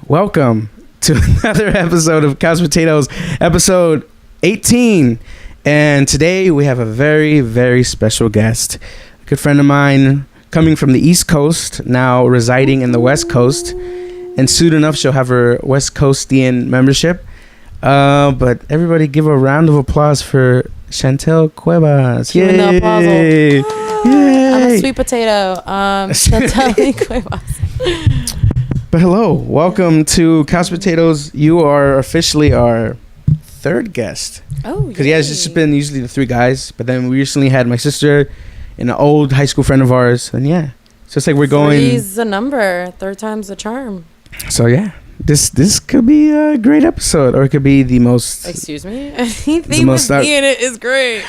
welcome to another episode of Couch Potatoes, episode 18. And today we have a very, very special guest, a good friend of mine coming from the East Coast, now residing in the West Coast. And soon enough, she'll have her West Coastian membership. But everybody give a round of applause for Shantelle Cuevas. Yay! Yay! I'm a sweet potato. Shantelle Cuevas. But hello, welcome to Couch Potatoes. You are officially our third guest. Oh, because it's just been usually the three guys, but then we recently had my sister and an old high school friend of ours, and yeah, so it's like we're going. Three's the number, third time's the charm. So yeah, this could be a great episode, or it could be the most. Excuse me, anything with me in it is great.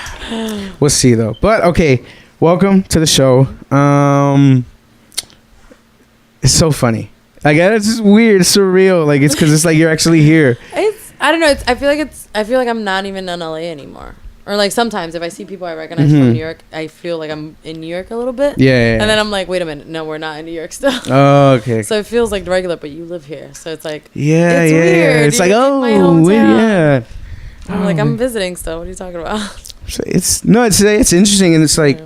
We'll see though. But okay, welcome to the show. It's so funny. Like it's just weird, surreal. Like it's because it's like you're actually here. I don't know. I feel like I'm not even in LA anymore. Or like sometimes if I see people I recognize from New York, I feel like I'm in New York a little bit. Yeah. And then I'm like, wait a minute, no, we're not in New York still. Oh, okay. So it feels like regular, but you live here, so it's like it's weird. It's like my hometown. yeah. I'm like I'm visiting still. What are you talking about? So it's interesting, and it's like.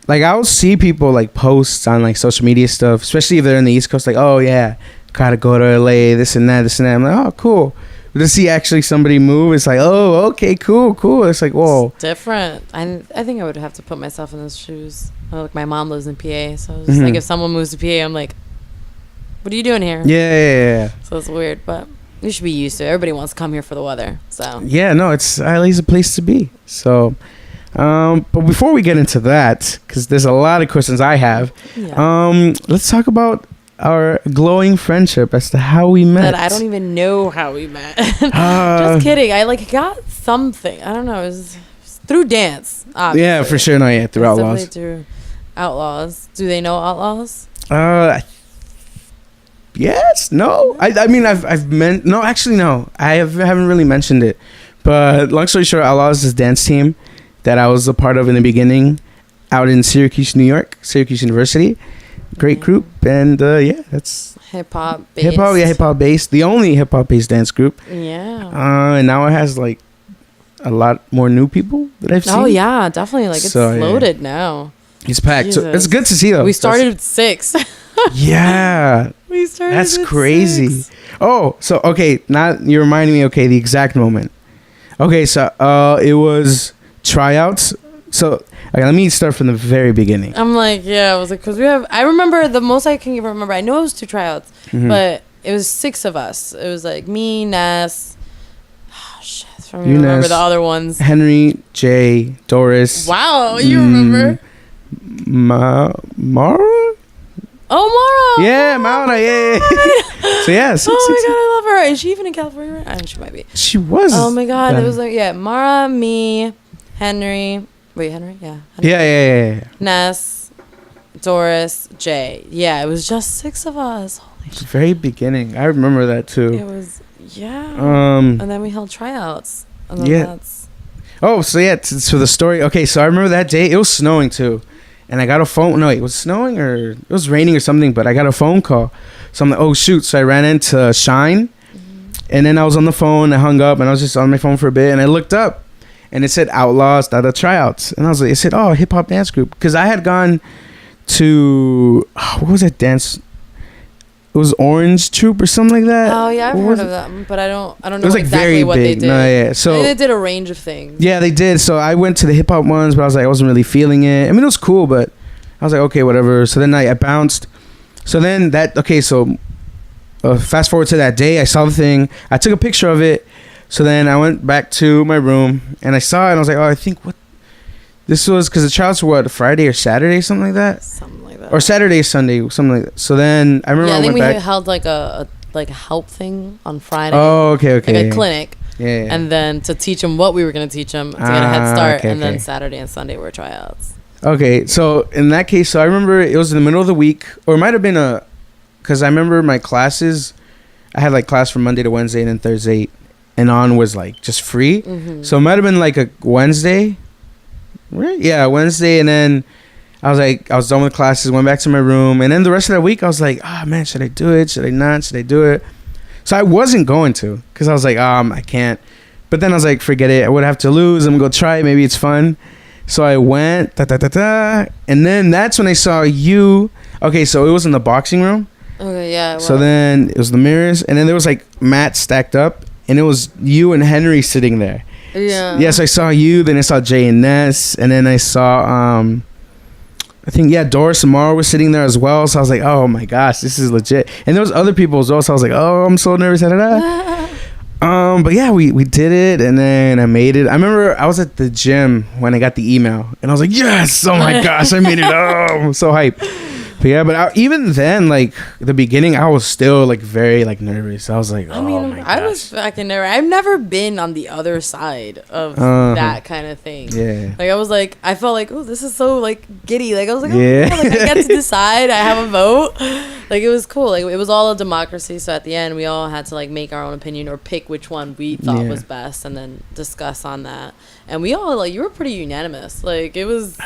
Like I'll see people like post on like social media stuff, especially if they're in the East Coast, like, oh yeah, gotta go to LA, this and that. I'm like, oh cool. But to see actually somebody move, it's like, oh, okay, cool. It's like, whoa. It's different. I think I would have to put myself in those shoes. Like my mom lives in PA, so it's like if someone moves to PA, I'm like, what are you doing here? Yeah. So it's weird, but you should be used to it. Everybody wants to come here for the weather. So yeah, no, it's at least a place to be. So but before we get into that, because there's a lot of questions I have, let's talk about our glowing friendship as to how we met. That I don't even know how we met. Just kidding. I like got something. I don't know. It was through dance. Obviously. Yeah, for sure. No, yeah, through Outlaws. Definitely through Outlaws. Do they know Outlaws? Yes. No. I mean, I've meant no. Actually, no. I haven't really mentioned it. But long story short, Outlaws is a dance team that I was a part of in the beginning out in Syracuse, New York, Syracuse University. Great group. And that's hip-hop based. Hip-hop based. The only hip-hop based dance group. Yeah. And now it has like a lot more new people that I've seen. Oh, yeah, definitely. Like it's loaded now. It's packed. Jesus. So it's good to see though. We started at 6. Yeah. We started That's at crazy. 6. Oh, so okay, now you're reminding me, okay, the exact moment. Okay, so it was tryouts. So okay, let me start from the very beginning. I'm like, yeah, I was like, because I remember the most I can even remember. I know it was 2 tryouts, but it was 6 of us. It was like me, Ness. Oh, shit. I don't even remember the other ones. Henry, Jay, Doris. Wow, you remember? Mara? Oh, Mara. Yeah, Mara, yeah. So, yeah. Oh, my God, I love her. Is she even in California? I know she might be. She was. Oh, my God. It was like, Mara, me, Henry. Wait, Henry? Yeah. Henry. Yeah. Ness, Doris, Jay. Yeah, it was just 6 of us. Holy shit. The very beginning. I remember that, too. It was, and then we held tryouts. And then Oh, so so the story. Okay, so I remember that day. It was snowing, too. And I got a phone. No, it was snowing or it was raining or something, but I got a phone call. So I'm like, oh, shoot. So I ran into Shine. And then I was on the phone. I hung up and I was just on my phone for a bit. And I looked up and it said Outlaws, tryouts. And I was like, it said, oh, hip hop dance group. Because I had gone to, what was that dance? It was Orange Troop or something like that. Oh yeah, I've heard of them, but I don't know like exactly what they did. No, yeah. So they did a range of things. Yeah, they did. So I went to the hip hop ones, but I was like, I wasn't really feeling it. I mean, it was cool, but I was like, okay, whatever. So then I bounced. So then so fast forward to that day, I saw the thing. I took a picture of it. So then I went back to my room and I saw it and I was like, oh, I think this was because the tryouts were Friday or Saturday, something like that. Something like that. Or Saturday, Sunday, something like that. So then I remember I think we held like a help thing on Friday. Oh, okay. Like a clinic. Yeah. And then to teach them what we were going to teach them to get a head start. And then Saturday and Sunday were tryouts. Okay. So in that case, so I remember it was in the middle of the week, or it might have been because I remember my classes, I had like class from Monday to Wednesday and then Thursday and on was like just free. So it might have been like a Wednesday. Right? Yeah, Wednesday. And then I was done with classes, went back to my room, and then the rest of that week I was like, oh man, should I do it? Should I not? Should I do it? So I wasn't going to, because I was like, I can't. But then I was like, forget it. I would have to lose. I'm gonna go try it. Maybe it's fun. So I went, and then that's when I saw you. Okay, so it was in the boxing room. Okay, yeah. So then it was the mirrors, and then there was like mats stacked up, and it was you and Henry sitting there. Yeah. Yes, I saw you. Then I saw Jay and Ness, and then I saw I think Doris and Mara was sitting there as well. So I was like, oh my gosh, this is legit. And there was other people as well. So I was like, oh, I'm so nervous. But yeah, we did it, and then I made it. I remember I was at the gym when I got the email, and I was like, yes, oh my gosh, I made it. Oh, I'm so hyped. But yeah, but even then, like the beginning, I was still like very like nervous. I was like, oh my gosh. I was fucking nervous. I've never been on the other side of that kind of thing. Yeah. Like I was like, I felt like, oh, this is so like giddy. Like I was like, oh, yeah, like I get to decide. I have a vote. Like it was cool. Like it was all a democracy. So at the end, we all had to like make our own opinion or pick which one we thought was best, and then discuss on that. And we all like, you were pretty unanimous. Like it was.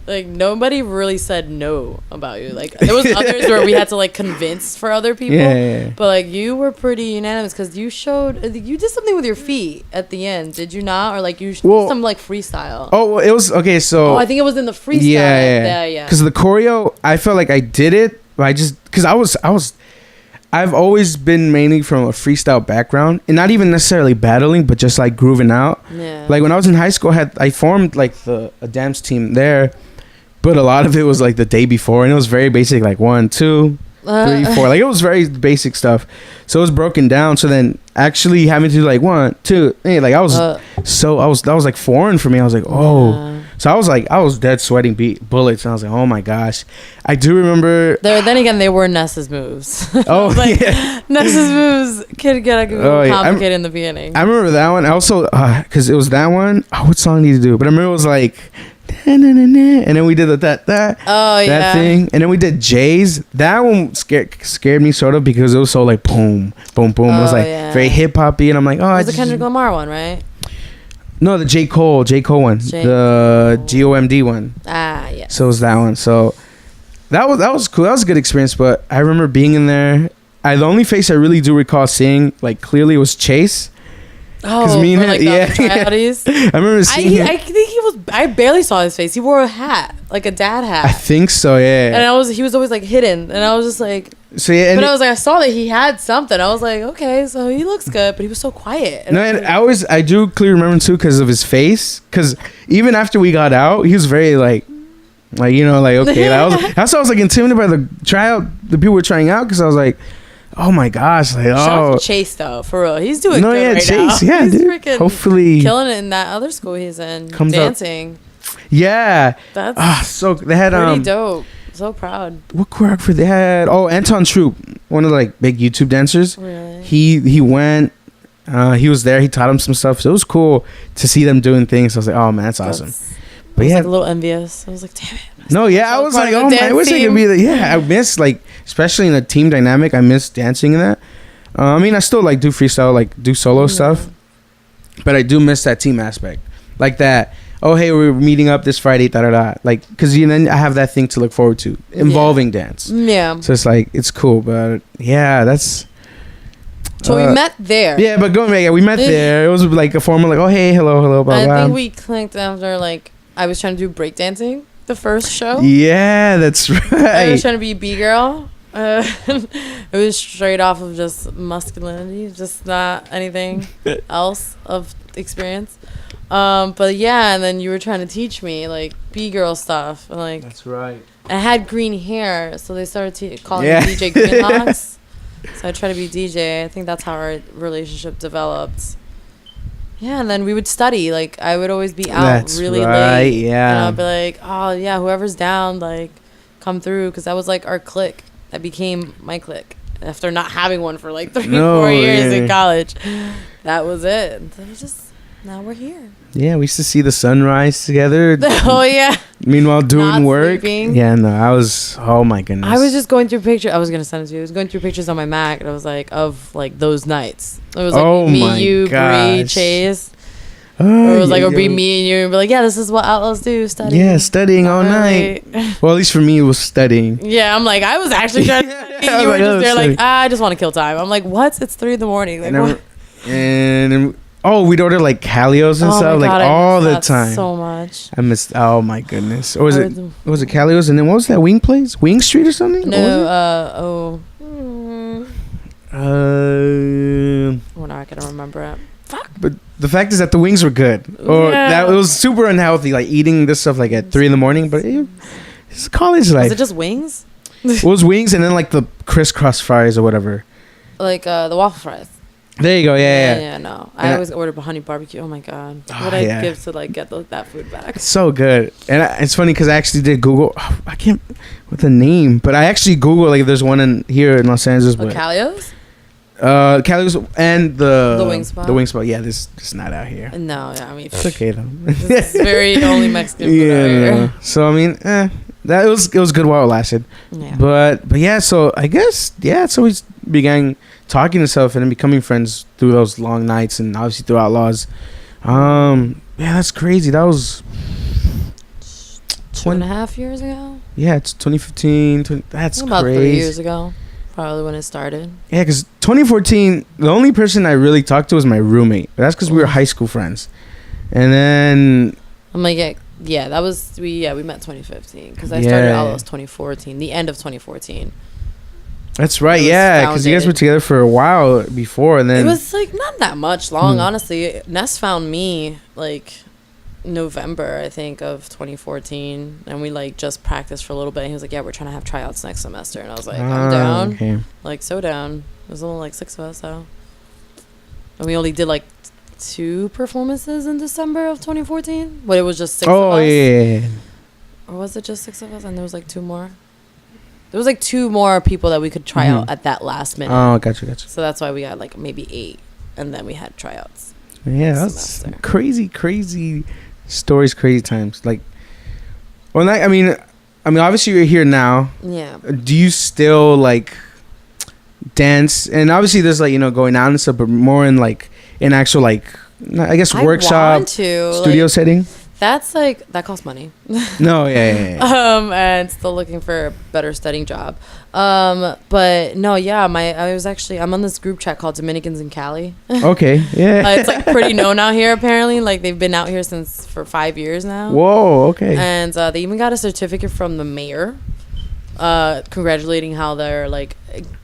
Like nobody really said no about you. Like there was others where we had to like convince for other people. Yeah. But like you were pretty unanimous because you did something with your feet at the end. Did you not? Or like you did some like freestyle. Oh, well, it was okay. So I think it was in the freestyle. Yeah. Because the choreo, I felt like I did it. But I just because I've always been mainly from a freestyle background, and not even necessarily battling, but just like grooving out. Yeah. Like when I was in high school, I formed like a dance team there. But a lot of it was like the day before, and it was very basic, like 1, 2, 3, 4. Like it was very basic stuff. So it was broken down. So then actually having to do like 1, 2, like I was that was like foreign for me. I was like, oh. Yeah. So I was dead sweating bullets, and I was like, oh my gosh. I do remember. Then again, they were Ness's moves. Oh, like, yeah. Ness's moves could get a little complicated in the beginning. I remember that one. I also, because it was that one. Oh, what song did you do? But I remember it was like. And then we did that thing, and then we did Jay's. That one scared me sort of because it was so like boom, boom, boom. It was like very hip hoppy, and I'm like, oh, it was the Kendrick Lamar one, right? No, the J. Cole one, the GOMD one. Yeah. So it was that one. So that was cool. That was a good experience. But I remember being in there. The only face I really do recall seeing like clearly was Chase. Oh, me and him, like I remember seeing him. I think he was. I barely saw his face. He wore a hat, like a dad hat. I think so, yeah. And he was always like hidden, and I was just like, so yeah. But I was like, I saw that he had something. I was like, okay, so he looks good, but he was so quiet. And I do clearly remember too because of his face. Because even after we got out, he was very like you know, like okay. That's why I was like intimidated by the tryout. The people were trying out because I was like. Oh my gosh! Like, shout out to Chase though, for real. He's doing good right Chase, now. Yeah, he's dude. Hopefully killing it in that other school he's in, dancing. Up. Yeah, that's so they had pretty dope. So proud. What choreographer they had? Oh, Anton Troop, one of the like big YouTube dancers. Really? He went. He was there. He taught him some stuff. So it was cool to see them doing things. So I was like, oh man, that's awesome. But I was like a little envious. I was like, damn it. No, yeah, I was like, oh my, I wish I could be the. Yeah, I miss like, especially in a team dynamic. I miss dancing in that. I mean, I still like do freestyle, like do solo stuff, but I do miss that team aspect, like that. Oh, hey, we're meeting up this Friday, like, because then I have that thing to look forward to involving dance. Yeah. So it's like it's cool, but yeah, that's. So we met there. Yeah, but going back, we met there. It was like a formal, like, oh, hey, hello, blah, blah. I think we clicked after like I was trying to do breakdancing. The first show. Yeah, that's right. I was trying to be B-girl. It was straight off of just masculinity, just not anything else of experience. But yeah, and then you were trying to teach me like B-girl stuff, and like that's right. I had green hair, so they started calling me DJ Greenhawks. So I tried to be DJ. I think that's how our relationship developed. Yeah, and then we would study. Like, I would always be out really late. Yeah. And I'd be like, oh, yeah, whoever's down, like, come through. Because that was, like, our clique. That became my clique. After not having one for, like, 4 years in college. That was it. And so it was just, now we're here. Yeah, we used to see the sunrise together. Oh, yeah. Meanwhile, doing not work. Sleeping. Yeah, no, oh, my goodness. I was just going through pictures. I was going to send it to you. I was going through pictures on my Mac, and I was like, of, like, those nights. It was like me, you, Bree, Chase. Or it was like, it'd be me and you, and be like, yeah, this is what outlaws do, studying. Yeah, studying all night. Well, at least for me, it was studying. Yeah, I'm like, I was actually trying to study. You were just there like, I just want to kill time. I'm like, what? It's 3 a.m. Like, and we'd order like Calios and stuff, like all the time. So much. I missed. Oh my goodness. Or was it Calios? And then what was that wing place? Wing Street or something? No. We're not gonna remember it. Fuck. But the fact is that the wings were good. Or that it was super unhealthy, like eating this stuff like at 3 a.m. But it's college life. Was it just wings? It was wings and then like the crisscross fries or whatever. Like the waffle fries. There you go. Yeah. No, I always ordered honey barbecue. Oh my god, what I give to like get that food back. It's so good, and it's funny because I actually did Google. I can't with the name, but I actually Googled like there's one in here in Los Angeles. But Calios. Calios and the wing spot. The wing spot. Yeah, this is not out here. No, I mean it's okay though. It's very only Mexican food out here. No. So I mean, that it was good while it lasted. Yeah. But yeah, so I guess so we began talking and stuff and then becoming friends through those long nights and obviously through Outlaws. Yeah, that's crazy. That was 2.5 years ago. Yeah, it's 2015. That's about crazy. 3 years ago, probably when it started. Yeah, because 2014, the only person I really talked to was my roommate. But that's because we were high school friends. And then I'm like, yeah, that was we met 2015 because I started Outlaws 2014, the end of 2014. That's right, yeah, because you guys were together for a while before, and then it was like not that much long, honestly. Ness found me like November, I think, of 2014, and we like just practiced for a little bit. And he was like, "Yeah, we're trying to have tryouts next semester," and I was like, "I'm down." Okay. Like so down. There's only like 6 of us, so, and we only did like 2 performances in December of 2014. But it was just 6 of us. Oh yeah. Or was it just 6 of us, and there was like 2 more? There was like 2 more people that we could try out at that last minute. Oh, gotcha. So that's why we got like maybe 8, and then we had tryouts. Yeah, that's crazy stories, crazy times. Like, well, I mean, obviously you're here now. Yeah. Do you still like dance? And obviously there's like going out and stuff, but more in like an actual like I guess workshop studio setting. That's like that costs money. No, yeah. And still looking for a better studying job. But no, yeah, I'm on this group chat called Dominicans in Cali. Okay, yeah. It's like pretty known out here apparently. Like they've been out here for 5 years now. Whoa, okay. And they even got a certificate from the mayor, congratulating how they're like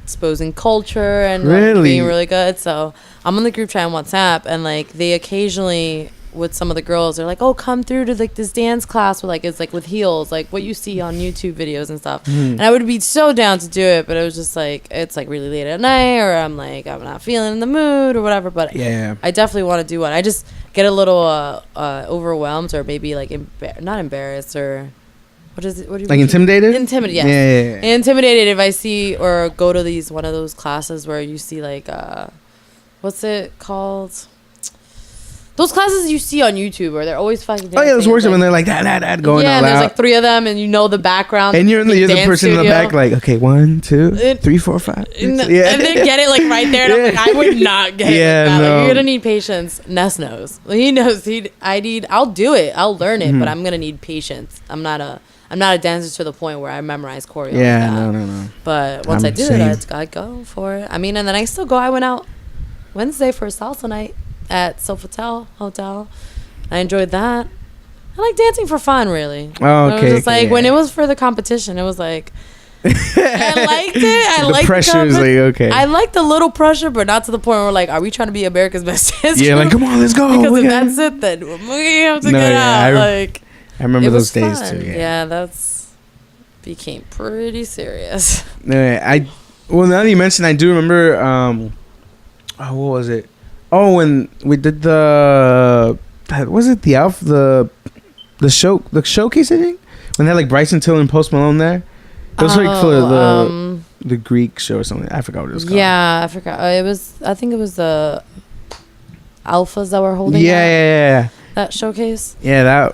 exposing culture and like, being really good. So I'm on the group chat on WhatsApp, and like they occasionally, with some of the girls, they're like, "Oh, come through to like this dance class where like it's like with heels, like what you see on YouTube videos and stuff." And I would be so down to do it, but it was just like it's like really late at night, or I'm not feeling in the mood or whatever. But yeah, I definitely want to do one. I just get a little overwhelmed, or maybe like not embarrassed, or what is it? What do you like intimidated? Intimidated, yes. Yeah. Intimidated if I see or go to one of those classes where you see like what's it called? Those classes you see on YouTube where they're always fucking dancing. Oh, yeah, those works when they're like that going yeah, all and there's out. like 3 of them, and you know the background. And you're the person in the back, like, okay, 1, 2, 3, 4, 5. And then get it like right there. And I'm like, I would not get it like that. Like, you're gonna need patience. Ness knows. He knows. I'll do it. I'll learn it, but I'm gonna need patience. I'm not a dancer to the point where I memorize choreo. Yeah, no. But once I do it, I go for it. I mean, and then I still go. I went out Wednesday for a salsa night at Sofitel Hotel. I enjoyed that. I like dancing for fun, really. Oh, okay. It was just like when it was for the competition, it was like I liked it. The pressure is like okay. I like the little pressure, but not to the point where like, are we trying to be America's Best Dance? Yeah, like come on, let's go. Because if that's it, then we have to get out. I remember those days too. Yeah, that's became pretty serious. Well, now that you mentioned, I do remember. What was it? Oh, when we did was it the showcase, I think, when they had like Bryson Tiller and Post Malone there. It was like for the Greek show or something. I forgot what it was called. Yeah, I forgot. I think it was the Alphas that were holding. Yeah. That showcase. Yeah,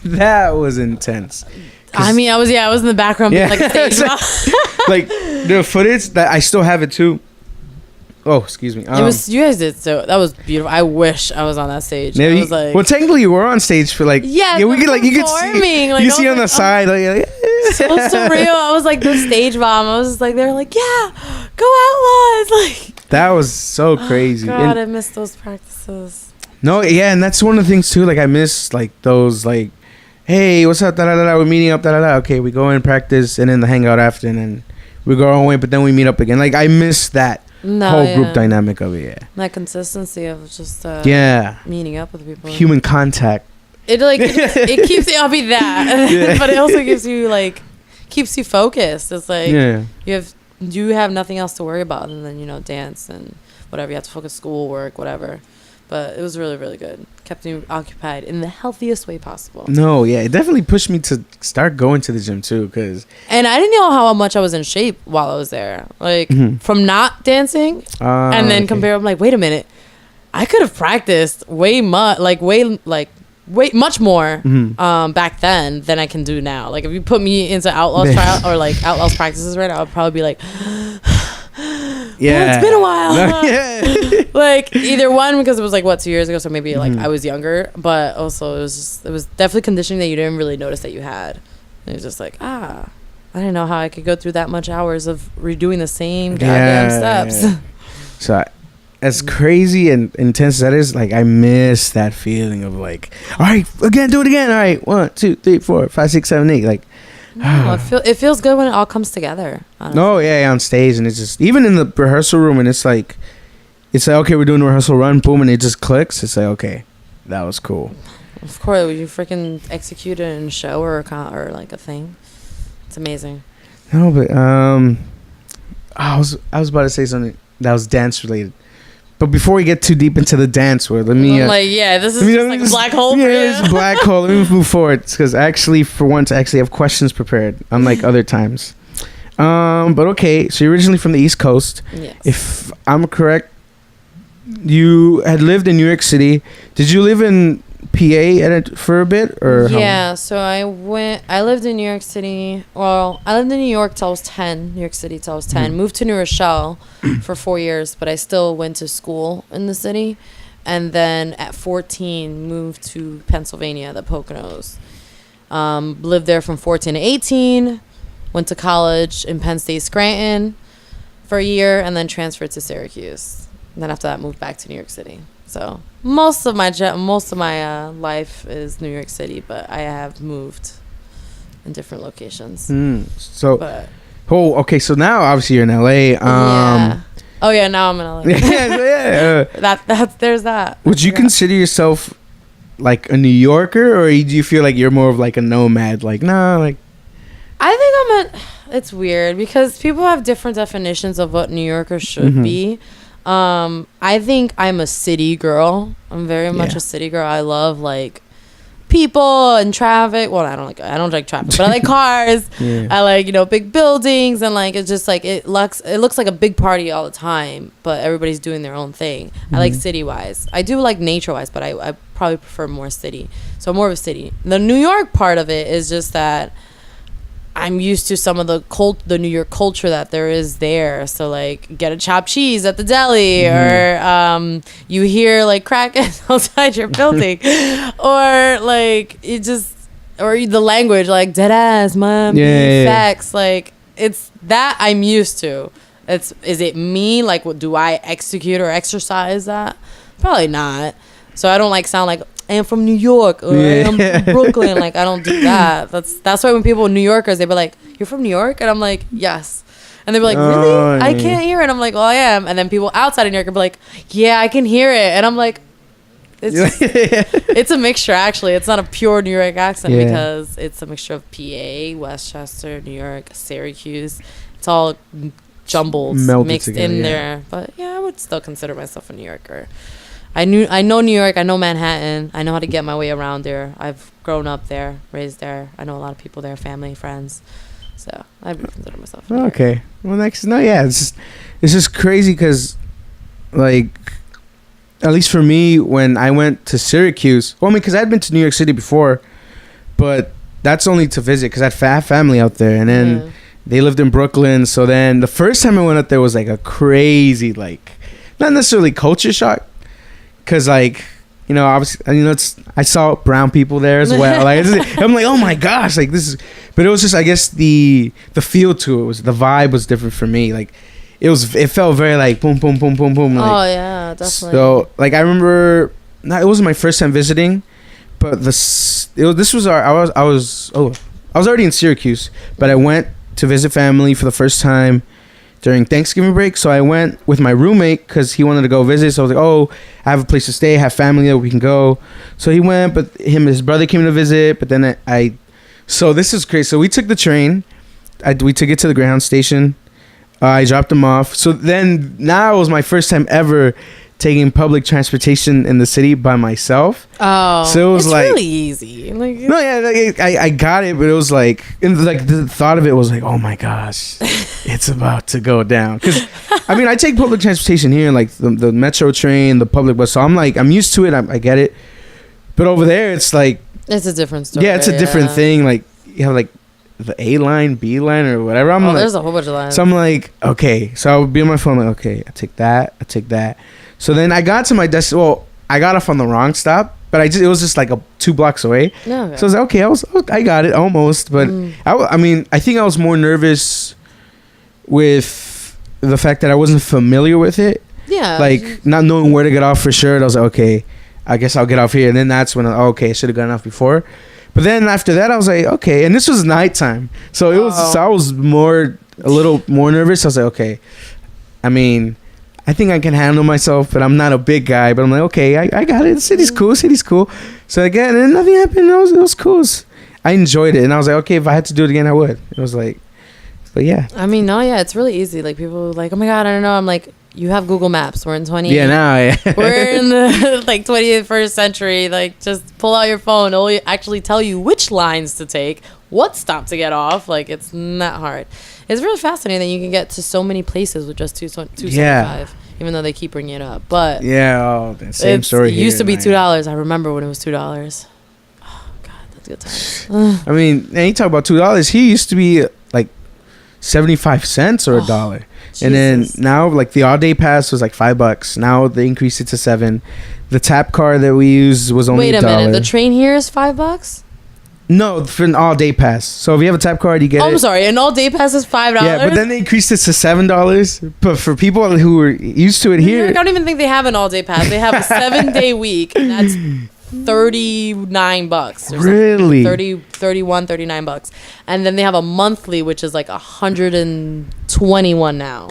that was intense. I mean, I was in the background, like stage like the footage that I still have it too. Oh, excuse me. It was you guys did so. That was beautiful. I wish I was on that stage. Maybe, I was like, well, technically you were on stage for like we could like you could see like, you see on the side like so surreal. I was like the stage mom. I was just like they're like yeah, go Outlaws like that was so crazy. God, I miss those practices. No, yeah, and that's one of the things too. Like I miss like those like, hey, what's up? Da da da. We're meeting up. Da da da. Okay, we go in practice and then the hangout after, and then we go our own way. But then we meet up again. Like I miss that whole group dynamic of it. Yeah, that consistency of just meeting up with people. Human contact. It like it keeps you. I'll be that, but it also gives you like keeps you focused. It's like you have nothing else to worry about, and then dance and whatever you have to focus, school work, whatever. But it was really, really good. Kept me occupied in the healthiest way possible. No, yeah, it definitely pushed me to start going to the gym too, and I didn't know how much I was in shape while I was there. Like from not dancing, and then compare. I'm like, wait a minute, I could have practiced way much more back then than I can do now. Like if you put me into Outlaws trial or like Outlaws practices right now, I'd probably be like. Yeah, it's been a while. Like either one because it was like 2 years ago, so maybe like I was younger, but also it was definitely conditioning that you didn't really notice that you had. And it was just like I didn't know how I could go through that much hours of redoing the same goddamn steps. Yeah. So as crazy and intense as that is, like I miss that feeling of like, all right, again, do it again. All right, 1, 2, 3, 4, 5, 6, 7, 8. Like. No, it feels good when it all comes together. Honestly. No, yeah, on stage, and it's just even in the rehearsal room, and it's like okay, we're doing a rehearsal run, boom, and it just clicks. It's like okay, that was cool. Of course, you freaking execute it in a show or like a thing. It's amazing. No, but I was about to say something that was dance related. But before we get too deep into the dance world, let me... this is just like a black hole for you. Yeah, it's a black hole. Let me move forward. Because actually, for once, I actually have questions prepared, unlike other times. But okay, so you're originally from the East Coast. Yes. If I'm correct, you had lived in New York City. Did you live in PA for a bit? Or yeah, so I lived in New York City. Well, I lived in New York till I was 10. New York City till I was 10. Moved to New Rochelle for 4 years, but I still went to school in the city. And then at 14, moved to Pennsylvania, the Poconos. Lived there from 14 to 18. Went to college in Penn State, Scranton for a year, and then transferred to Syracuse. And then after that, moved back to New York City. So most of my life is New York City, but I have moved in different locations. Okay. So now obviously you're in LA. Yeah. Oh yeah, now I'm in LA. There's that. Would you consider yourself like a New Yorker, or do you feel like you're more of like a nomad? Like I think it's weird because people have different definitions of what New Yorkers should be. I think I'm a city girl. I'm very much a city girl. I love like people and traffic. Well, I don't like traffic, but I like cars. I like, big buildings, and like it's just like it looks like a big party all the time, but everybody's doing their own thing. I like city wise. I do like nature wise, but I probably prefer more city. So more of a city. The New York part of it is just that I'm used to some of the New York culture that there is there. So like get a chopped cheese at the deli, or you hear like crackers outside your building, or like it just, or the language like dead ass mom, facts. Like it's that I'm used to. Is it me? Like what do I execute or exercise that? Probably not. So I don't like sound like I am from New York, or I am from Brooklyn. Like I don't do that. That's why when people New Yorkers, they be like, "You're from New York," and I'm like, "Yes," and they be like, "Really? I can't hear it." I'm like, "Oh, I am." And then people outside of New York will be like, "Yeah, I can hear it," and I'm like, "It's a mixture. Actually, it's not a pure New York accent because it's a mixture of PA, Westchester, New York, Syracuse. It's all jumbled, mixed together, in there. But yeah, I would still consider myself a New Yorker. I know New York. I know Manhattan. I know how to get my way around there. I've grown up there, raised there. I know a lot of people there, family, friends. So I would consider myself. Okay. Well, it's just crazy because, like, at least for me, when I went to Syracuse, because I'd been to New York City before, but that's only to visit because I had family out there, and then they lived in Brooklyn. So then the first time I went out there was like a crazy, like, not necessarily culture shock, because like, you know, obviously, you know, I saw brown people there as well. Like, I'm like, oh my gosh, like this is. But it was just, I guess the feel to it was, the vibe was different for me. Like, it felt very like boom, boom, boom, boom, boom. Like, oh yeah, definitely. So like I remember, it wasn't my first time visiting, but this was I was already in Syracuse, but I went to visit family for the first time during Thanksgiving break. So I went with my roommate because he wanted to go visit. So I was like, oh, I have a place to stay, have family there, we can go. So he went, but his brother came to visit. But then so this is crazy. So we took the train. We took it to the ground station. I dropped him off. So then now it was my first time ever taking public transportation in the city by myself. Oh, so it was it's like really easy. Like, no, yeah, like, I got it, but it was like, like the thought of it was like, oh my gosh, it's about to go down. Because I mean, I take public transportation here, like the metro train, the public bus. So I'm used to it. I get it. But over there, it's like it's a different story. Yeah, it's a different thing. Like you have like the A line, B line, or whatever. There's a whole bunch of lines. So I'm like, okay. So I would be on my phone, like, okay, I take that. So then I got to my desk. Well, I got off on the wrong stop, but it was just like 2 blocks away. No, okay. So I was like, okay, I got it almost. But I mean, I think I was more nervous with the fact that I wasn't familiar with it. Yeah. Like not knowing where to get off for sure. I was like, okay, I guess I'll get off here. And then that's when I should have gotten off before. But then after that, I was like, okay. And this was nighttime. So it was, so I was a little more nervous. I was like, okay, I mean, I think I can handle myself, but I'm not a big guy. But I'm like, okay, I got it. The city's cool. So again, and nothing happened. It was cool. I enjoyed it, and I was like, okay, if I had to do it again, I would. It was like, but yeah. I mean, no, yeah, it's really easy. Like people are like, oh my god, I don't know. I'm like, you have Google Maps. We're in 20. Yeah, now we're in the like 21st century. Like, just pull out your phone. It'll actually tell you which lines to take, what stop to get off. Like, it's not hard. It's really fascinating that you can get to so many places with just $2.75, even though they keep bringing it up. But yeah, the same story. It used to be $2. I remember when it was $2. Oh god, that's good times. I mean, and you talk about $2. He used to be like 75 cents or $1. And then now, like the all day pass was like $5. Now they increased it to $7. The tap card that we use was only $1. Wait a minute, the train here is $5? No, for an all day pass. So if you have a tap card, you get it. I'm sorry, an all day pass is $5. Yeah, but then they increased it to $7. But for people who were used to it here, I don't even think they have an all day pass. They have a 7-day week, and that's $39. Really? 31, $39. And then they have a monthly, which is like $121 now.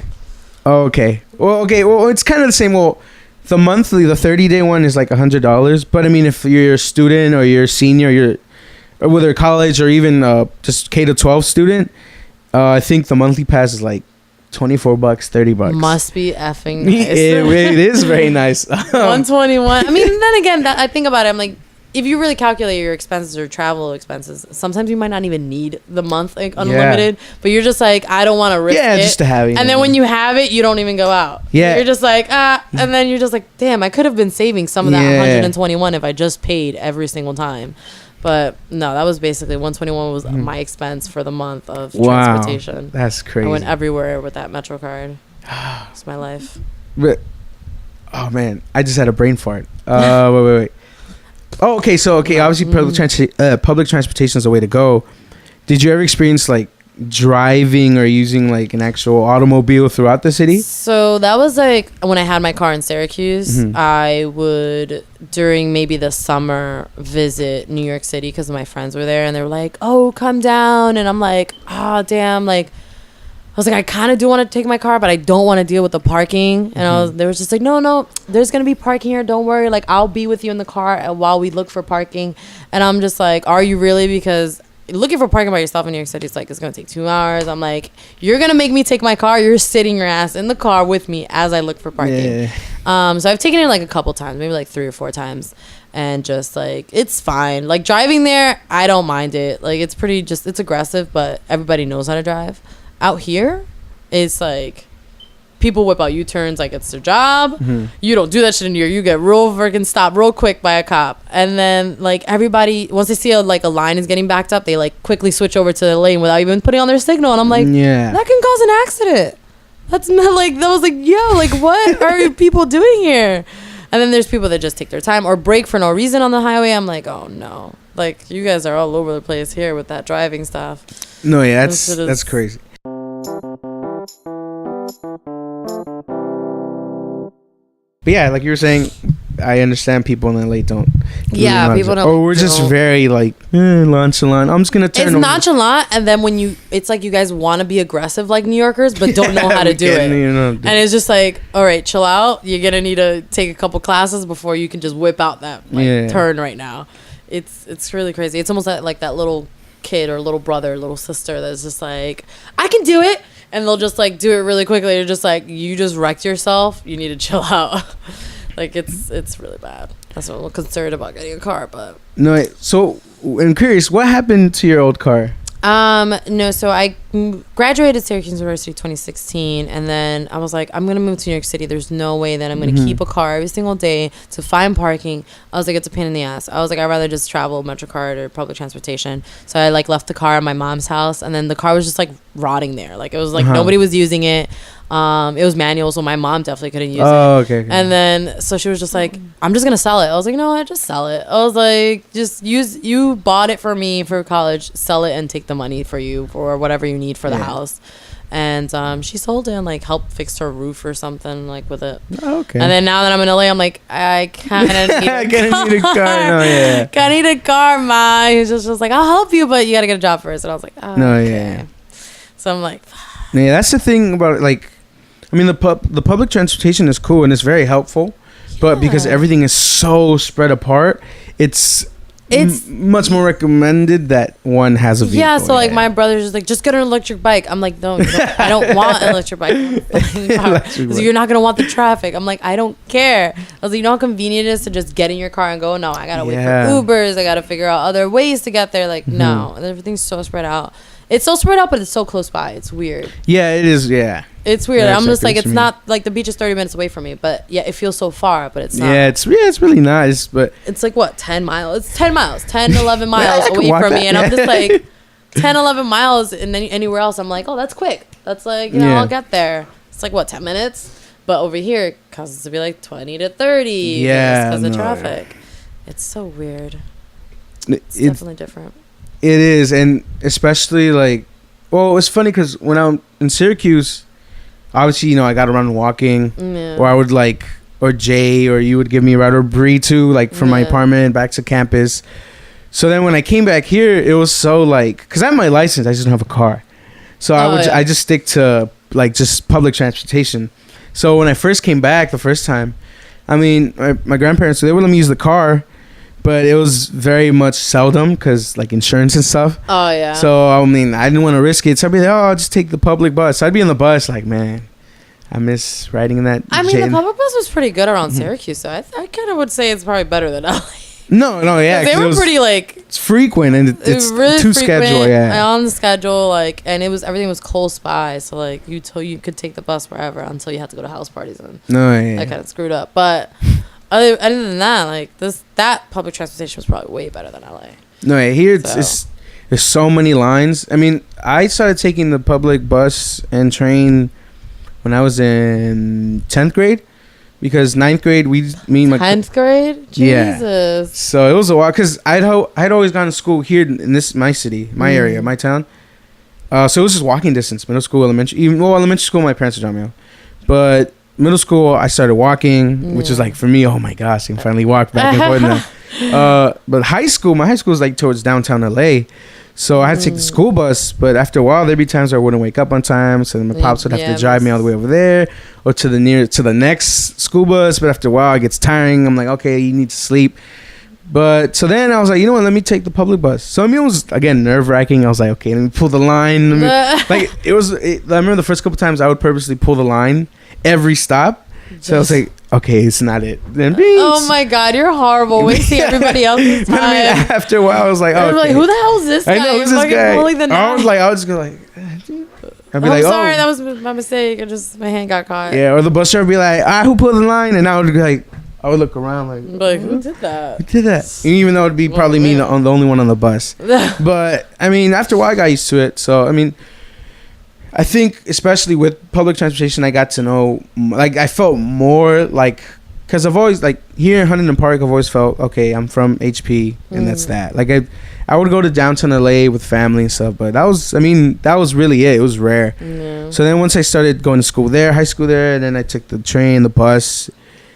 Okay. Well, it's kind of the same. Well, the monthly, the 30-day one is like $100. But I mean, if you're a student or you're a senior, or whether college or even just K-12 student, I think the monthly pass is like $24, $30. Must be effing nice. It is very nice. 121. I mean, then again, I think about it. I'm like, if you really calculate your expenses or travel expenses, sometimes you might not even need the month like unlimited. But you're just like, I don't want to risk it. Yeah, just to have it. And then when you have it, you don't even go out. Yeah, you're just like and then you're just like, damn, I could have been saving some of that 121 if I just paid every single time. But no, that was basically $121 was my expense for the month of transportation. That's crazy. I went everywhere with that Metro card. It's my life. But, oh man, I just had a brain fart. Wait. Oh, okay. So obviously public transportation is the way to go. Did you ever experience like driving or using like an actual automobile throughout the city? So that was like when I had my car in Syracuse. I would, during maybe the summer, visit New York City because my friends were there and they were like, oh, come down. And I'm like, oh damn, like I was like, I kind of do want to take my car, but I don't want to deal with the parking. And they were just like, no, there's gonna be parking here, don't worry, like I'll be with you in the car while we look for parking. And I'm just like, are you really? Because looking for parking by yourself in New York City, it's like, it's going to take 2 hours. I'm like, you're going to make me take my car. You're sitting your ass in the car with me as I look for parking. Yeah. So I've taken it like a couple times, maybe like 3 or 4 times. And just like, it's fine. Like driving there, I don't mind it. Like it's pretty it's aggressive, but everybody knows how to drive. Out here, it's like, people whip out U-turns like it's their job. You don't do that shit in New York. You get real freaking stopped real quick by a cop. And then like everybody, once they see a line is getting backed up, they like quickly switch over to the lane without even putting on their signal. And I'm like, that can cause an accident. That's not like, that was like, yo, like, what are people doing here? And then there's people that just take their time or brake for no reason on the highway. I'm like, oh no, like you guys are all over the place here with that driving stuff. No, yeah, that's crazy. But yeah, like you were saying, I understand people in LA don't. Yeah, people don't. Or we're just very like nonchalant. I'm just gonna turn. It's nonchalant, and then when it's like you guys want to be aggressive like New Yorkers, but don't know how to do it. And it's just like, all right, chill out. You're gonna need to take a couple classes before you can just whip out that turn right now. It's really crazy. It's almost like that little kid or little brother, or little sister that's just like, I can do it. And they'll just like do it really quickly. You're just like, you just wrecked yourself. You need to chill out. Like it's really bad. That's what I'm a little concerned about getting a car. But no, so I'm curious, what happened to your old car? No, so I graduated Syracuse University 2016, and then I was like, I'm gonna move to New York City. There's no way that I'm gonna keep a car every single day to find parking. I was like, it's a pain in the ass. I was like, I'd rather just travel MetroCard or public transportation. So I like left the car at my mom's house, and then the car was just like rotting there. Like it was like nobody was using it. It was manual, so my mom definitely couldn't use it. Okay. And then so she was just like, I'm just gonna sell it. I was like, no, I just sell it. I was like, just you bought it for me for college, sell it and take the money for you for whatever you need for the house. And she sold it and like helped fix her roof or something like with it. Okay. And then now that I'm in LA, I'm like, I kind of need a car. No, yeah. I need a car, ma. He's just like, I'll help you, but you gotta get a job first. And I was like, oh, no, okay. So I'm like, yeah, that's the thing about like, I mean, the public transportation is cool and it's very helpful, but because everything is so spread apart, it's much more recommended that one has a vehicle. Yeah, so like my brother's just like, just get an electric bike. I'm like, no, I don't want an electric bike. You're not gonna want the traffic. I'm like, I don't care. I was like, you know how convenient it is to just get in your car and go. No, I gotta wait for Ubers. I gotta figure out other ways to get there. Like, no, everything's so spread out. It's so spread out, but it's so close by. It's weird. Yeah, it is. Yeah. It's weird. I'm just like, it's not like the beach is 30 minutes away from me, but yeah, it feels so far, but it's not. Yeah, it's really nice, but it's like what, 10 miles? It's 10 miles, 10, 11 miles away from me, and I'm just like 10, 11 miles, and then anywhere else, I'm like, oh, that's quick. That's like, you know, I'll get there. It's like what, 10 minutes? But over here, it causes to be like 20 to 30. Yeah, because of traffic. It's so weird. It's definitely different. It is, and especially like, well, it's funny because when I'm in Syracuse, obviously, you know, I got around walking, or I would like, or Jay, or you would give me a ride, or Bree too, like from my apartment back to campus. So then when I came back here, it was so like, because I have my license, I just don't have a car. So I just stick to like just public transportation. So when I first came back the first time, I mean, my grandparents, they would let me use the car, but it was very much seldom because like insurance and stuff. Oh yeah. So I mean, I didn't want to risk it. So I'd be like, oh, I'll just take the public bus. So I'd be in the bus like, man, I miss riding in that. I mean, the public bus was pretty good around Syracuse, so I kind of would say it's probably better than LA. No, yeah, they were pretty like, it's frequent and it's really to schedule, on the schedule, like, and everything was close by, so like you could take the bus wherever until you had to go to house parties, and that kind of screwed up. But other than that, like that public transportation was probably way better than LA. No, here there's so many lines. I mean, I started taking the public bus and train when I was in 10th grade. Because 9th grade, 10th grade? Jesus. Yeah. So it was a while. Because I'd always gone to school here in my city, my area, my town. So it was just walking distance. Middle school, elementary. Elementary school, my parents would drop me off. But middle school, I started walking, which is like, for me, oh my gosh, I can finally walk back and forth now. But my high school was like towards downtown LA. So I had to take the school bus, but after a while, there'd be times where I wouldn't wake up on time. So then my pops would have to drive me all the way over there or to the next school bus. But after a while, it gets tiring. I'm like, okay, you need to sleep. But so then I was like, you know what? Let me take the public bus. So I mean, it was again nerve wracking. I was like, okay, let me pull the line. I remember the first couple times I would purposely pull the line every stop. So I was like, okay, it's not it. Then oh my God, you're horrible. Wasting everybody else's time. I mean, after a while, I was like, oh, okay. Like, who the hell is this guy? I know, who's this guy? I was just go like, I'd be like, sorry, that was my mistake. My hand got caught. Yeah, or the bus driver would be like, who pulled the line? And I would be like, I would look around like who did that? Who did that? Even though it'd be probably me, the only one on the bus. But I mean, after a while, I got used to it. So I mean, I think especially with public transportation, I got to know, like, I felt more like, because I've always, like, here in Huntington Park, I've always felt, okay, I'm from HP, and that's that. Like, I would go to downtown LA with family and stuff, but that was really it. It was rare. Yeah. So then once I started going to school there, high school there, and then I took the train, the bus,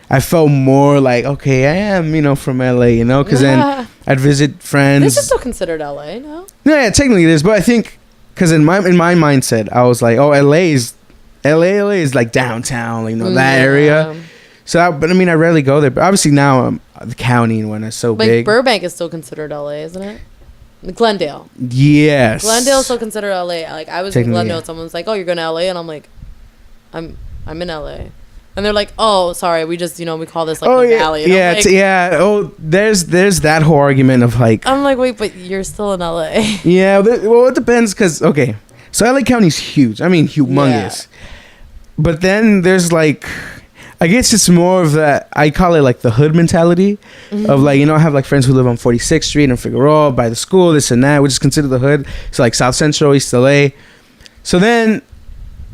I felt more like, okay, I am, from LA, because then I'd visit friends. This is still considered LA, no? Yeah, technically it is, but I think, because in my mindset, I was like, oh, LA is like downtown, that area. So, but I mean, I rarely go there. But obviously now, the county and whatnot is so big. Burbank is still considered LA, isn't it? Glendale. Yes. Glendale is still considered LA. Like, I was in Glendale, and someone's like, "Oh, you're going to LA," and I'm like, "I'm in LA," and they're like, "Oh, sorry, we just we call this like the valley." And Oh, there's that whole argument of like. I'm like, wait, but you're still in LA. Yeah, well, it depends because okay, so LA County's huge. I mean, humongous. Yeah. But then there's like. I guess it's more of that, I call it like the hood mentality of like, I have like friends who live on 46th Street in Figueroa by the school, this and that, which is considered the hood. So like South Central, East LA. So then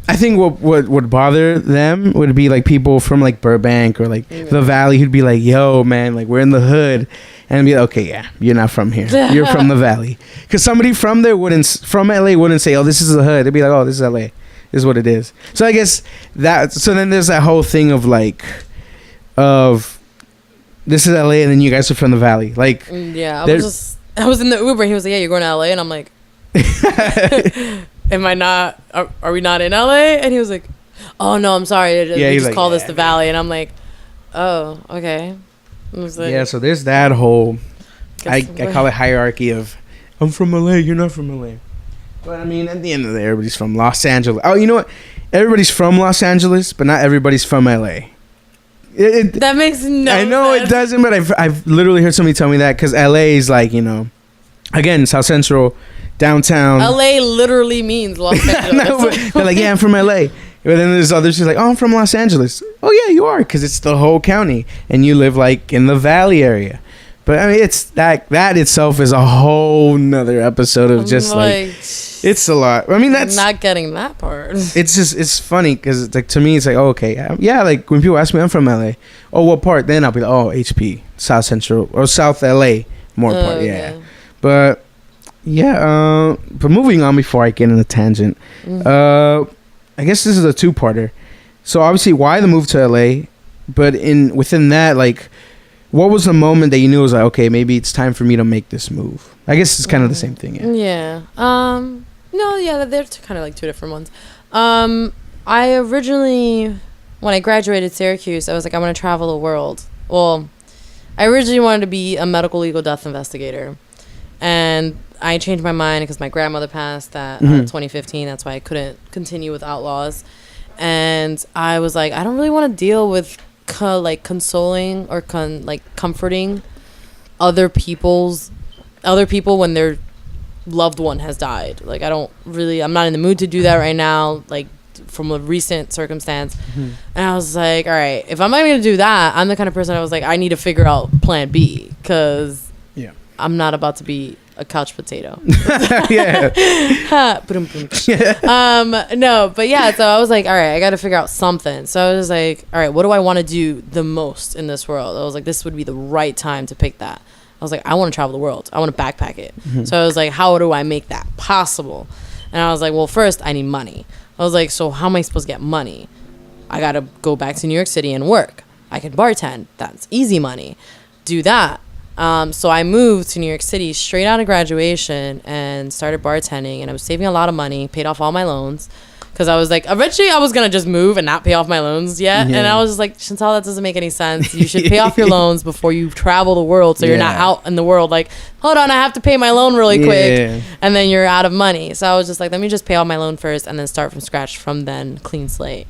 I think what would bother them would be like people from like Burbank or like the Valley who'd be like, yo, man, like we're in the hood. And I'd be like, okay, yeah, you're not from here. You're from the Valley. Because somebody from there from LA wouldn't say, oh, this is the hood. They'd be like, oh, this is LA. Is what it is. So I guess so then there's that whole thing of like this is LA and then you guys are from the Valley. Like I was in the Uber and he was like, yeah, you're going to LA, and I'm like am I not are we not in LA? And he was like, oh no, I'm sorry, they just call this the Valley, and I'm like, oh, okay. Like, so there's that whole I call it hierarchy of I'm from LA, you're not from LA. But I mean, at the end of the day, everybody's from Los Angeles. Oh, you know what? Everybody's from Los Angeles, but not everybody's from LA. That makes no sense. I know it doesn't, but I've literally heard somebody tell me that because LA is like, again, South Central, downtown. LA literally means Los Angeles. No, they're like, yeah, I'm from LA. But then there's others who's like, oh, I'm from Los Angeles. Oh, yeah, you are, because it's the whole county. And you live like in the Valley area. But I mean, it's that itself is a whole nother episode of just like it's a lot. I mean, that's not getting that part. It's funny because like to me, it's like, oh, okay, yeah. Like when people ask me, I'm from LA. Oh, what part? Then I'll be like, oh, HP, South Central or South LA, more part. Yeah, okay. But yeah. But moving on before I get in a tangent, I guess this is a two-parter. So obviously, why the move to LA? But within that, like. What was the moment that you knew was like, okay, maybe it's time for me to make this move? I guess it's kind of the same thing. Yeah. They're kind of like two different ones. I originally, when I graduated Syracuse, I was like, I want to travel the world. Well, I originally wanted to be a medical legal death investigator. And I changed my mind because my grandmother passed at 2015. That's why I couldn't continue with Outlaws. And I was like, I don't really want to deal with consoling or comforting other people when their loved one has died. Like I'm not in the mood to do that right now, like from a recent circumstance. And I was like, all right, if I'm not going to do that, I'm the kind of person I was like, I need to figure out plan B because I'm not about to be a couch potato. Yeah. No, but yeah, so I was like, all right, I got to figure out something. So I was like, all right, what do I want to do the most in this world? I was like, this would be the right time to pick that. I was like, I want to travel the world. I want to backpack it. So I was like, how do I make that possible? And I was like, well, first I need money. I was like, so how am I supposed to get money? I got to go back to New York City and work. I could bartend. That's easy money. Do that. So I moved to New York City straight out of graduation and started bartending, and I was saving a lot of money, paid off all my loans because I was like, eventually I was going to just move and not pay off my loans yet. Yeah. And I was just like, Shantelle, that doesn't make any sense. You should pay off your loans before you travel the world so you're not out in the world like, hold on, I have to pay my loan really quick. And then you're out of money. So I was just like, let me just pay off my loan first and then start from scratch from then, clean slate.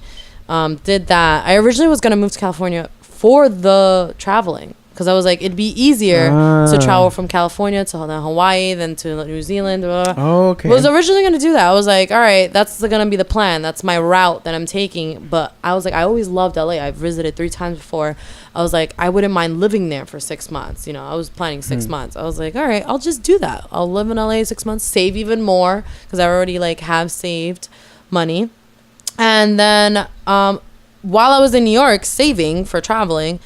Did that. I originally was going to move to California for the traveling. Because I was like, it'd be easier to travel from California to Hawaii than to New Zealand. Oh, okay. I was originally going to do that. I was like, all right, that's going to be the plan. That's my route that I'm taking. But I was like, I always loved LA. I've visited 3 times before. I was like, I wouldn't mind living there for 6 months. I was planning 6 months. I was like, all right, I'll just do that. I'll live in LA 6 months, save even more because I already have saved money. And then while I was in New York saving for traveling,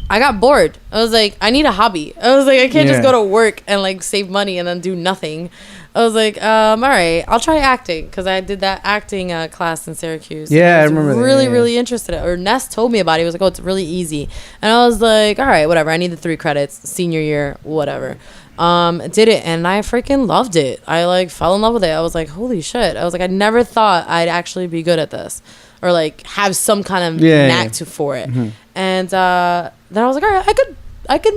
I got bored. I was like, I need a hobby. I was like, I can't just go to work and like save money and then do nothing. I was like, all right, I'll try acting, because I did that acting class in Syracuse. Yeah, I was remember that. really, really interested in it. Or Ness told me about it. He was like, oh, it's really easy. And I was like, all right, whatever. I need the 3 credits, senior year, whatever. Did it, and I freaking loved it. I like fell in love with it. I was like, holy shit. I was like, I never thought I'd actually be good at this, or like have some kind of knack for it. Mm-hmm. And then I was like, all right, I could,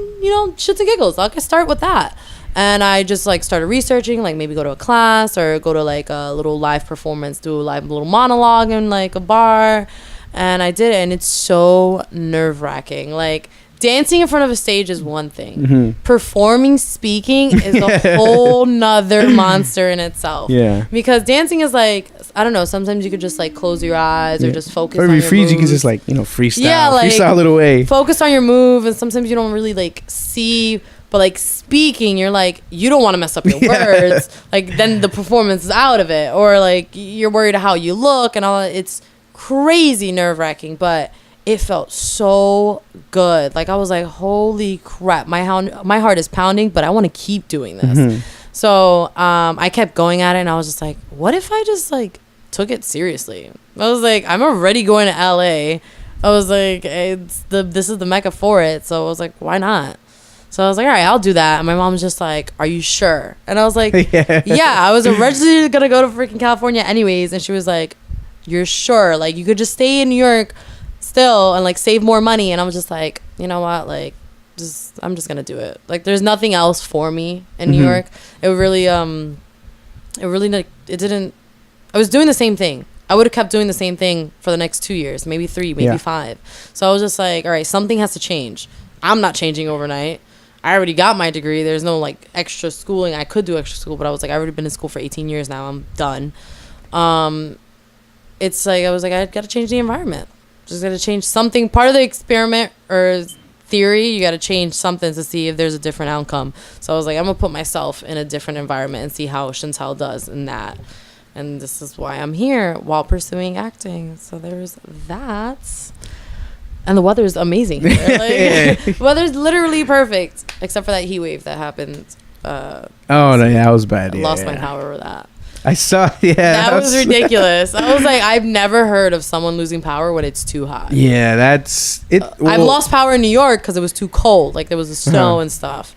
shits and giggles. I could start with that. And I just like started researching, like maybe go to a class or go to like a little live performance, do a live little monologue in like a bar. And I did it, and it's so nerve-wracking. Like, dancing in front of a stage is one thing. Mm-hmm. Performing, speaking is a whole nother monster in itself. Yeah. Because dancing is like, I don't know, sometimes you could just like close your eyes or just focus on your moves. Or if you're free, you can just like, freestyle. Yeah, like, freestyle it away. Focus on your move, and sometimes you don't really like see. But like speaking, you're like, you don't want to mess up your words. Like, then the performance is out of it. Or like you're worried how you look and all that. It's crazy nerve-wracking, but it felt so good. Like, I was like, holy crap, my heart is pounding, but I want to keep doing this. Mm-hmm. So I kept going at it, and I was just like, what if I just like took it seriously? I was like, I'm already going to LA. I was like, this is the mecca for it. So I was like, why not? So I was like, all right, I'll do that. And my mom was just like, are you sure? And I was like, yeah, I was originally going to go to freaking California anyways. And she was like, you're sure? Like, you could just stay in New York still and like save more money. And I was just like, you know what? Like, I'm just going to do it. Like, there's nothing else for me in New York. It really, it didn't, I was doing the same thing. I would have kept doing the same thing for the next 2 years, maybe 3, maybe 5. So I was just like, all right, something has to change. I'm not changing overnight. I already got my degree. There's no like extra schooling. I could do extra school, but I was like, I've already been in school for 18 years now. I'm done. It's like, I was like, I got to change the environment. Just got to change something. Part of the experiment or theory, you got to change something to see if there's a different outcome. So I was like, I'm going to put myself in a different environment and see how Shantelle does in that. And this is why I'm here while pursuing acting. So there's that. And the weather is amazing. Like, weather's literally perfect, except for that heat wave that happened. That was bad. I lost my power with that. I saw. Yeah, that was ridiculous. I was like, I've never heard of someone losing power when it's too hot. Yeah, that's it. I've lost power in New York because it was too cold. Like, there was the snow and stuff.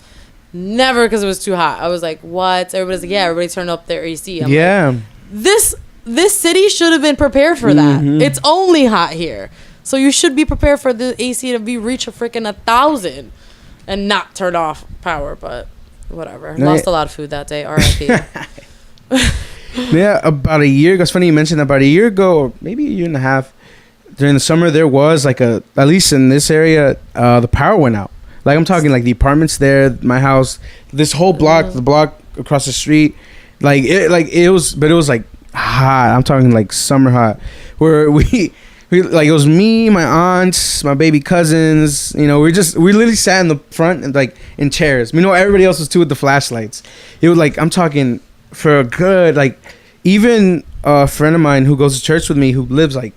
Never because it was too hot. I was like, what? Everybody's like, yeah, everybody turned up their AC. I'm like, this city should have been prepared for that. Mm-hmm. It's only hot here. So you should be prepared for the AC to reach a freaking 1,000 and not turn off power, but whatever. Lost a lot of food that day. R.I.P. Yeah, about a year ago. It's funny you mentioned that. About a year ago, or maybe a year and a half, during the summer, there was like at least in this area, the power went out. Like, I'm talking like the apartments there, my house, this whole block, the block across the street, it was like hot. I'm talking like summer hot, where we like, it was me, my aunts, my baby cousins. We literally sat in the front and like in chairs. Everybody else was too with the flashlights. It was like, I'm talking for a good, like, even a friend of mine who goes to church with me, who lives like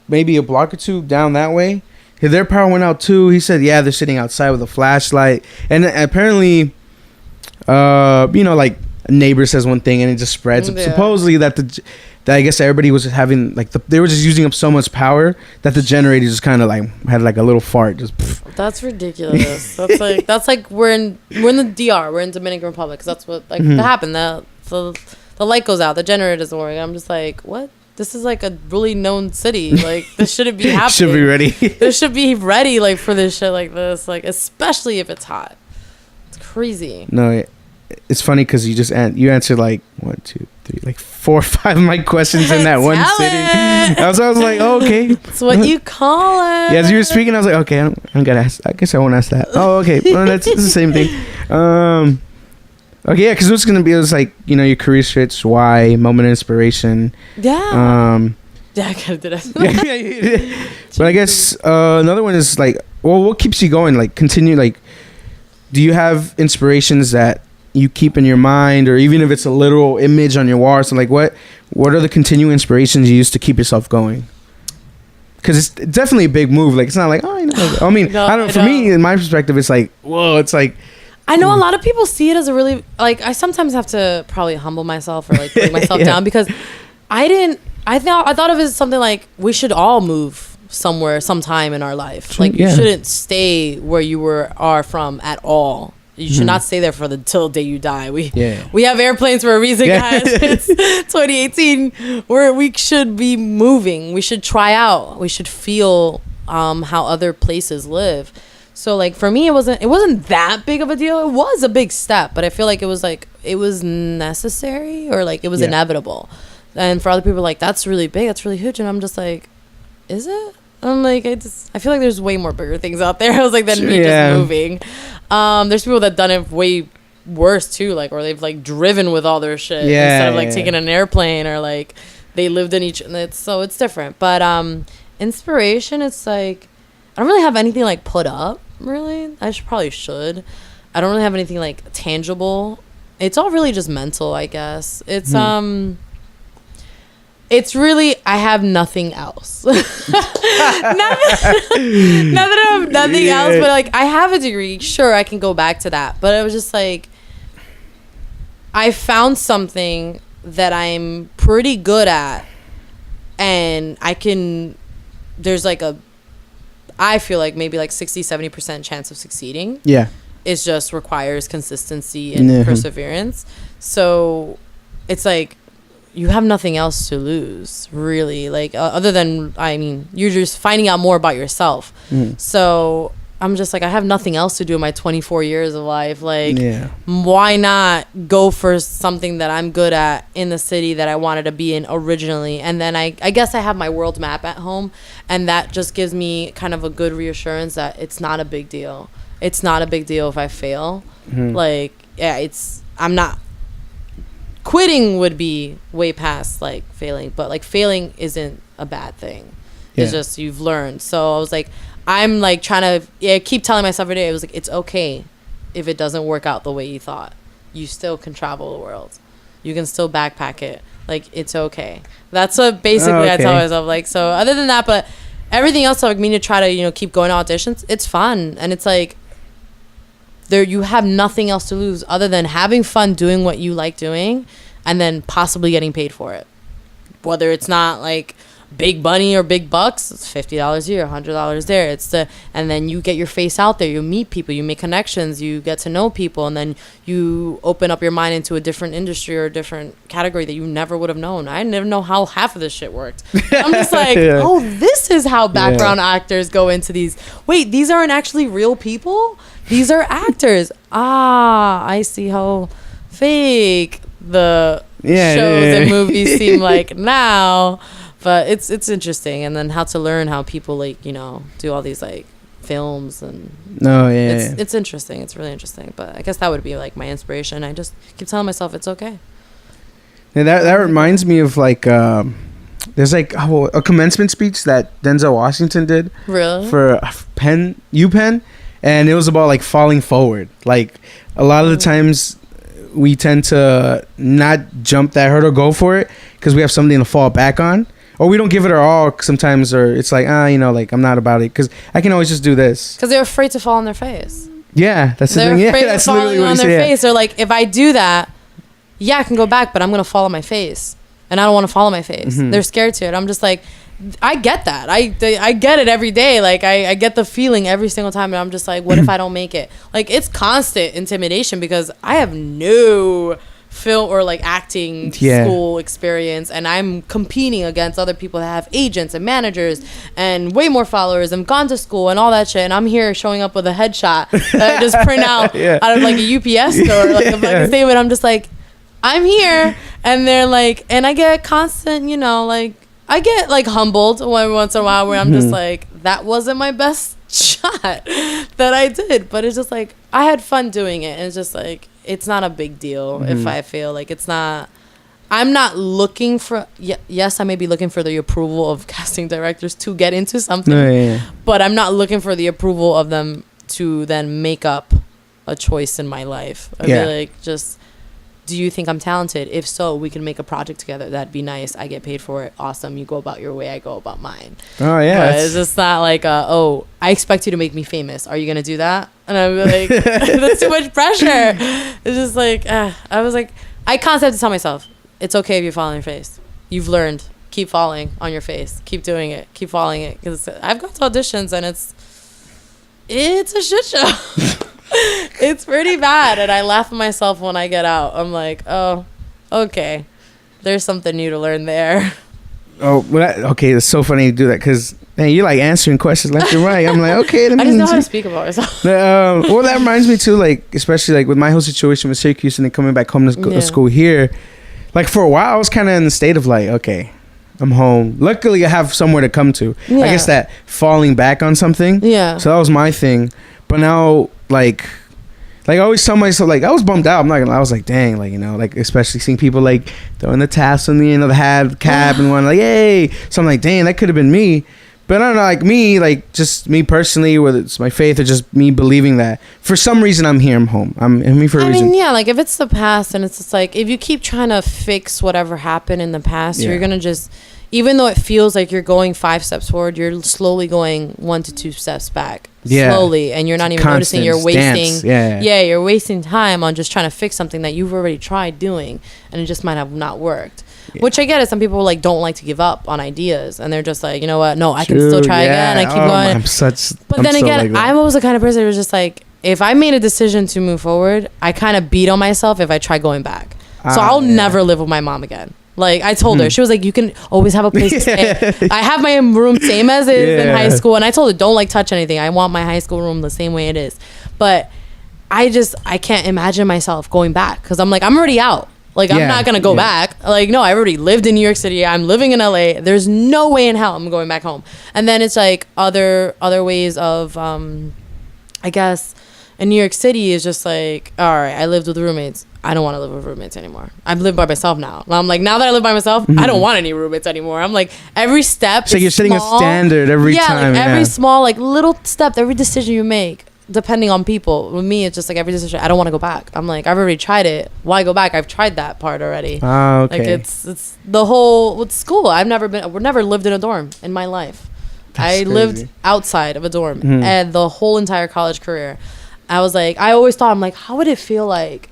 maybe a block or 2 down that way, their power went out too. He said, yeah, they're sitting outside with a flashlight, and apparently, like, a neighbor says one thing and it just spreads. Yeah. Supposedly that I guess everybody was having like they were just using up so much power that the generator just kind of like had like a little fart. Just that's ridiculous. that's like we're in the DR. We're in Dominican Republic, because that's what like that happened. The light goes out, the generator doesn't work. I'm just like, what? This is like a really known city. Like, this shouldn't be happening. Should be ready. This should be ready, like, for this shit like this. Like, especially if it's hot. It's crazy. No, it's funny because you answered like 1, 2, 3, like 4 or 5 of my questions in that one sitting. I was like, oh, okay. That's what you call it. Yeah, as you were speaking, I was like, okay, I'm gonna ask. I guess I won't ask that. Oh, okay. Well, it's the same thing. Okay, yeah, because it was like, your career switch, why, moment of inspiration. Yeah. Yeah, I kind of did it. But I guess another one is like, well, what keeps you going? Like, continue, like, do you have inspirations that you keep in your mind, or even if it's a literal image on your wall or something, like what are the continuing inspirations you use to keep yourself going? Because it's definitely a big move. Like, it's not like, oh, you know, like, I mean, I don't know. For me, in my perspective, it's like, whoa, it's like. I know a lot of people see it as a really, like, I sometimes have to probably humble myself or like bring myself down, because I thought of it as something like, we should all move somewhere sometime in our life. Like, you shouldn't stay where you are from at all. You should not stay there till the day you die. We have airplanes for a reason, guys. It's 2018, where we should be moving. We should try out. We should feel how other places live. So, like, for me, it wasn't that big of a deal. It was a big step, but I feel like it was necessary, or like it was inevitable. And for other people, like, that's really big, that's really huge, and I'm just like, is it? I'm like, I feel like there's way more bigger things out there. I was like, than me just moving. There's people that done it way worse too, like, or they've like driven with all their shit instead of like taking an airplane, or like they lived in each. So it's different. But inspiration, it's like, I don't really have anything like put up. Really, I probably should. I don't really have anything like tangible. It's all really just mental, I guess. It's It's really, I have nothing else. not that I have nothing else, but like, I have a degree. Sure, I can go back to that. But it was just like, I found something that I'm pretty good at, and there's like I feel like maybe like 60-70% chance of succeeding. Yeah. It just requires consistency and perseverance. So it's like, you have nothing else to lose, really. Like, other than, I mean, you're just finding out more about yourself. So I'm just like, I have nothing else to do in my 24 years of life. Like, why not go for something that I'm good at in the city that I wanted to be in originally? And then I guess I have my world map at home, and that just gives me kind of a good reassurance that it's not a big deal. It's not a big deal if I fail. Like, I'm not. Quitting would be way past like failing, but like failing isn't a bad thing. It's just, you've learned. So I was like, I'm like trying to keep telling myself every day, it was like, it's okay if it doesn't work out the way you thought. You still can travel the world. You can still backpack it. Like, it's okay. That's what basically I tell myself. Like, so other than that, but everything else, like, me to try to, keep going to auditions, it's fun. And it's like, you have nothing else to lose other than having fun doing what you like doing, and then possibly getting paid for it. Whether it's not like big money or big bucks, it's $50 here, $100 there. And then you get your face out there, you meet people, you make connections, you get to know people, and then you open up your mind into a different industry or a different category that you never would have known. I never know how half of this shit worked. I'm just like, oh, this is how background actors go into these. Wait, these aren't actually real people? These are actors. I see how fake the shows and movies seem like now. But it's interesting. And then how to learn how people, like, do all these like films, and it's interesting. It's really interesting. But I guess that would be like my inspiration. I just keep telling myself it's okay. Yeah, that reminds me of like there's like a commencement speech that Denzel Washington did. Really? For UPenn. And it was about like falling forward. Like, a lot of the times we tend to not jump that hurdle, go for it, because we have something to fall back on, or we don't give it our all sometimes, or it's like, like, I'm not about it, because I can always just do this. Because they're afraid to fall on their face. Yeah, that's the thing. They're afraid of falling on their face. They're like, if I do that, I can go back, but I'm going to fall on my face. And I don't want to fall on my face. They're scared to it. I'm just like, I get that. I get it every day. Like, I get the feeling every single time, and I'm just like, what if I don't make it? Like, it's constant intimidation, because I have no film or like acting school experience, and I'm competing against other people that have agents and managers and way more followers and gone to school and all that shit, and I'm here showing up with a headshot that I just print out out of like a UPS store, like a fucking statement. I'm just like, I'm here, and they're like, and I get constant, like, I get like humbled once in a while, where I'm just like, that wasn't my best shot that I did, but it's just like, I had fun doing it, and it's just like, it's not a big deal if I fail. Like, it's not, I'm not looking for, yes, I may be looking for the approval of casting directors to get into something, but I'm not looking for the approval of them to then make up a choice in my life. I'd be like, just, do you think I'm talented? If so, we can make a project together. That'd be nice. I get paid for it. Awesome. You go about your way. I go about mine. Oh, yeah. But it's just not like, oh, I expect you to make me famous. Are you going to do that? And I'd be like, that's too much pressure. It's just like, I was like, I constantly have to tell myself, it's okay if you fall on your face. You've learned. Keep falling on your face. Keep doing it. Keep falling it. Because I've gone to auditions and it's a shit show. It's pretty bad, and I laugh at myself when I get out. I'm like, oh, okay, there's something new to learn there. Oh, well, okay, it's so funny to do that because, man, you're like answering questions left and right. I'm like, okay, I just know how to speak about myself. Well, that reminds me too, like, especially like with my whole situation with Syracuse and then coming back home to school here. Like for a while, I was kind of in the state of like, okay, I'm home. Luckily, I have somewhere to come to. I guess that falling back on something. Yeah. So that was my thing. But now, like I always tell myself, like, I was bummed out. I'm not gonna lie. I was like, dang, like, you know, like, especially seeing people like throwing the taps on the end of the cab and one like, hey. So I'm like, dang, that could have been me. But I don't know, like me, like just me personally, whether it's my faith or just me believing that for some reason I'm here, I'm home. I'm here for a reason. I mean, yeah, like if it's the past and it's just like, if you keep trying to fix whatever happened in the past, you're gonna just, even though it feels like you're going 5 steps forward, you're slowly going 1 to 2 steps back. Slowly, and you're not even noticing you're wasting you're wasting time on just trying to fix something that you've already tried doing and it just might have not worked. Which I get it. Some people like don't like to give up on ideas and they're just like, you know what, no, I can still try again. I keep going. But then again, I'm always the kind of person who's just like, if I made a decision to move forward, I kind of beat on myself if I try going back. So I'll never live with my mom again. Like I told her, she was like, you can always have a place to stay. I have my room same as is in high school, and I told her, don't like touch anything. I want my high school room the same way it is. But I can't imagine myself going back because I'm like, I'm already out. Like I'm not gonna go back. Like no, I already lived in New York City. I'm living in LA. There's no way in hell I'm going back home. And then it's like other ways of I guess in New York City is just like, all right, I lived with roommates. I don't want to live with roommates anymore. I live by myself now. I'm like, now that I live by myself, I don't want any roommates anymore. I'm like, every step. So you're setting a standard every time. Like every small, like little step, every decision you make, depending on people. With me, it's just like every decision. I don't want to go back. I'm like, I've already tried it. Why go back? I've tried that part already. Oh, okay. Like it's the whole with school. We've never lived in a dorm in my life. I lived outside of a dorm and the whole entire college career. I was like, I always thought, I'm like, how would it feel like?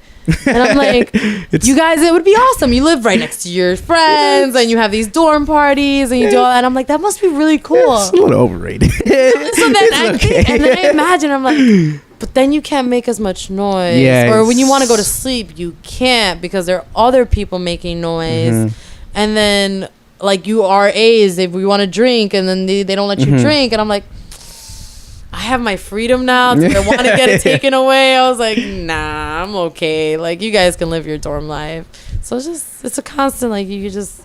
And I'm like, you guys, it would be awesome. You live right next to your friends and you have these dorm parties and you do all that. And I'm like, that must be really cool. It's a little overrated. So then I imagine, I'm like, but then you can't make as much noise. Yes. Or when you want to go to sleep, you can't because there are other people making noise. And then like you RAs, if we want to drink and then they don't let you drink. And I'm like, I have my freedom now. Do I want to get it taken away? I was like, nah, I'm okay. Like, you guys can live your dorm life. So it's a constant, like, you just...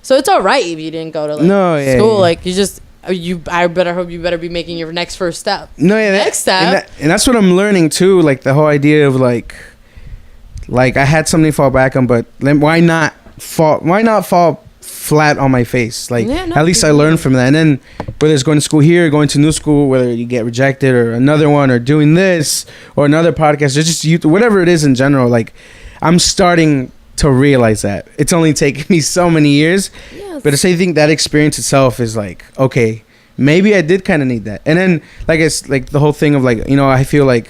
So it's all right if you didn't go to, like, school. Like, I better hope you better be making your first step. Next step. And that's what I'm learning, too. Like, the whole idea of, like, I had something to fall back on, but why not fall flat on my face? Like at least I learned from that. And then whether it's going to school here, going to new school, whether you get rejected or another one or doing this or another podcast or just whatever it is in general, like I'm starting to realize that it's only taken me so many years. But I think that experience itself is like, okay, maybe I did kind of need that. And then like it's like the whole thing of like, you know, I feel like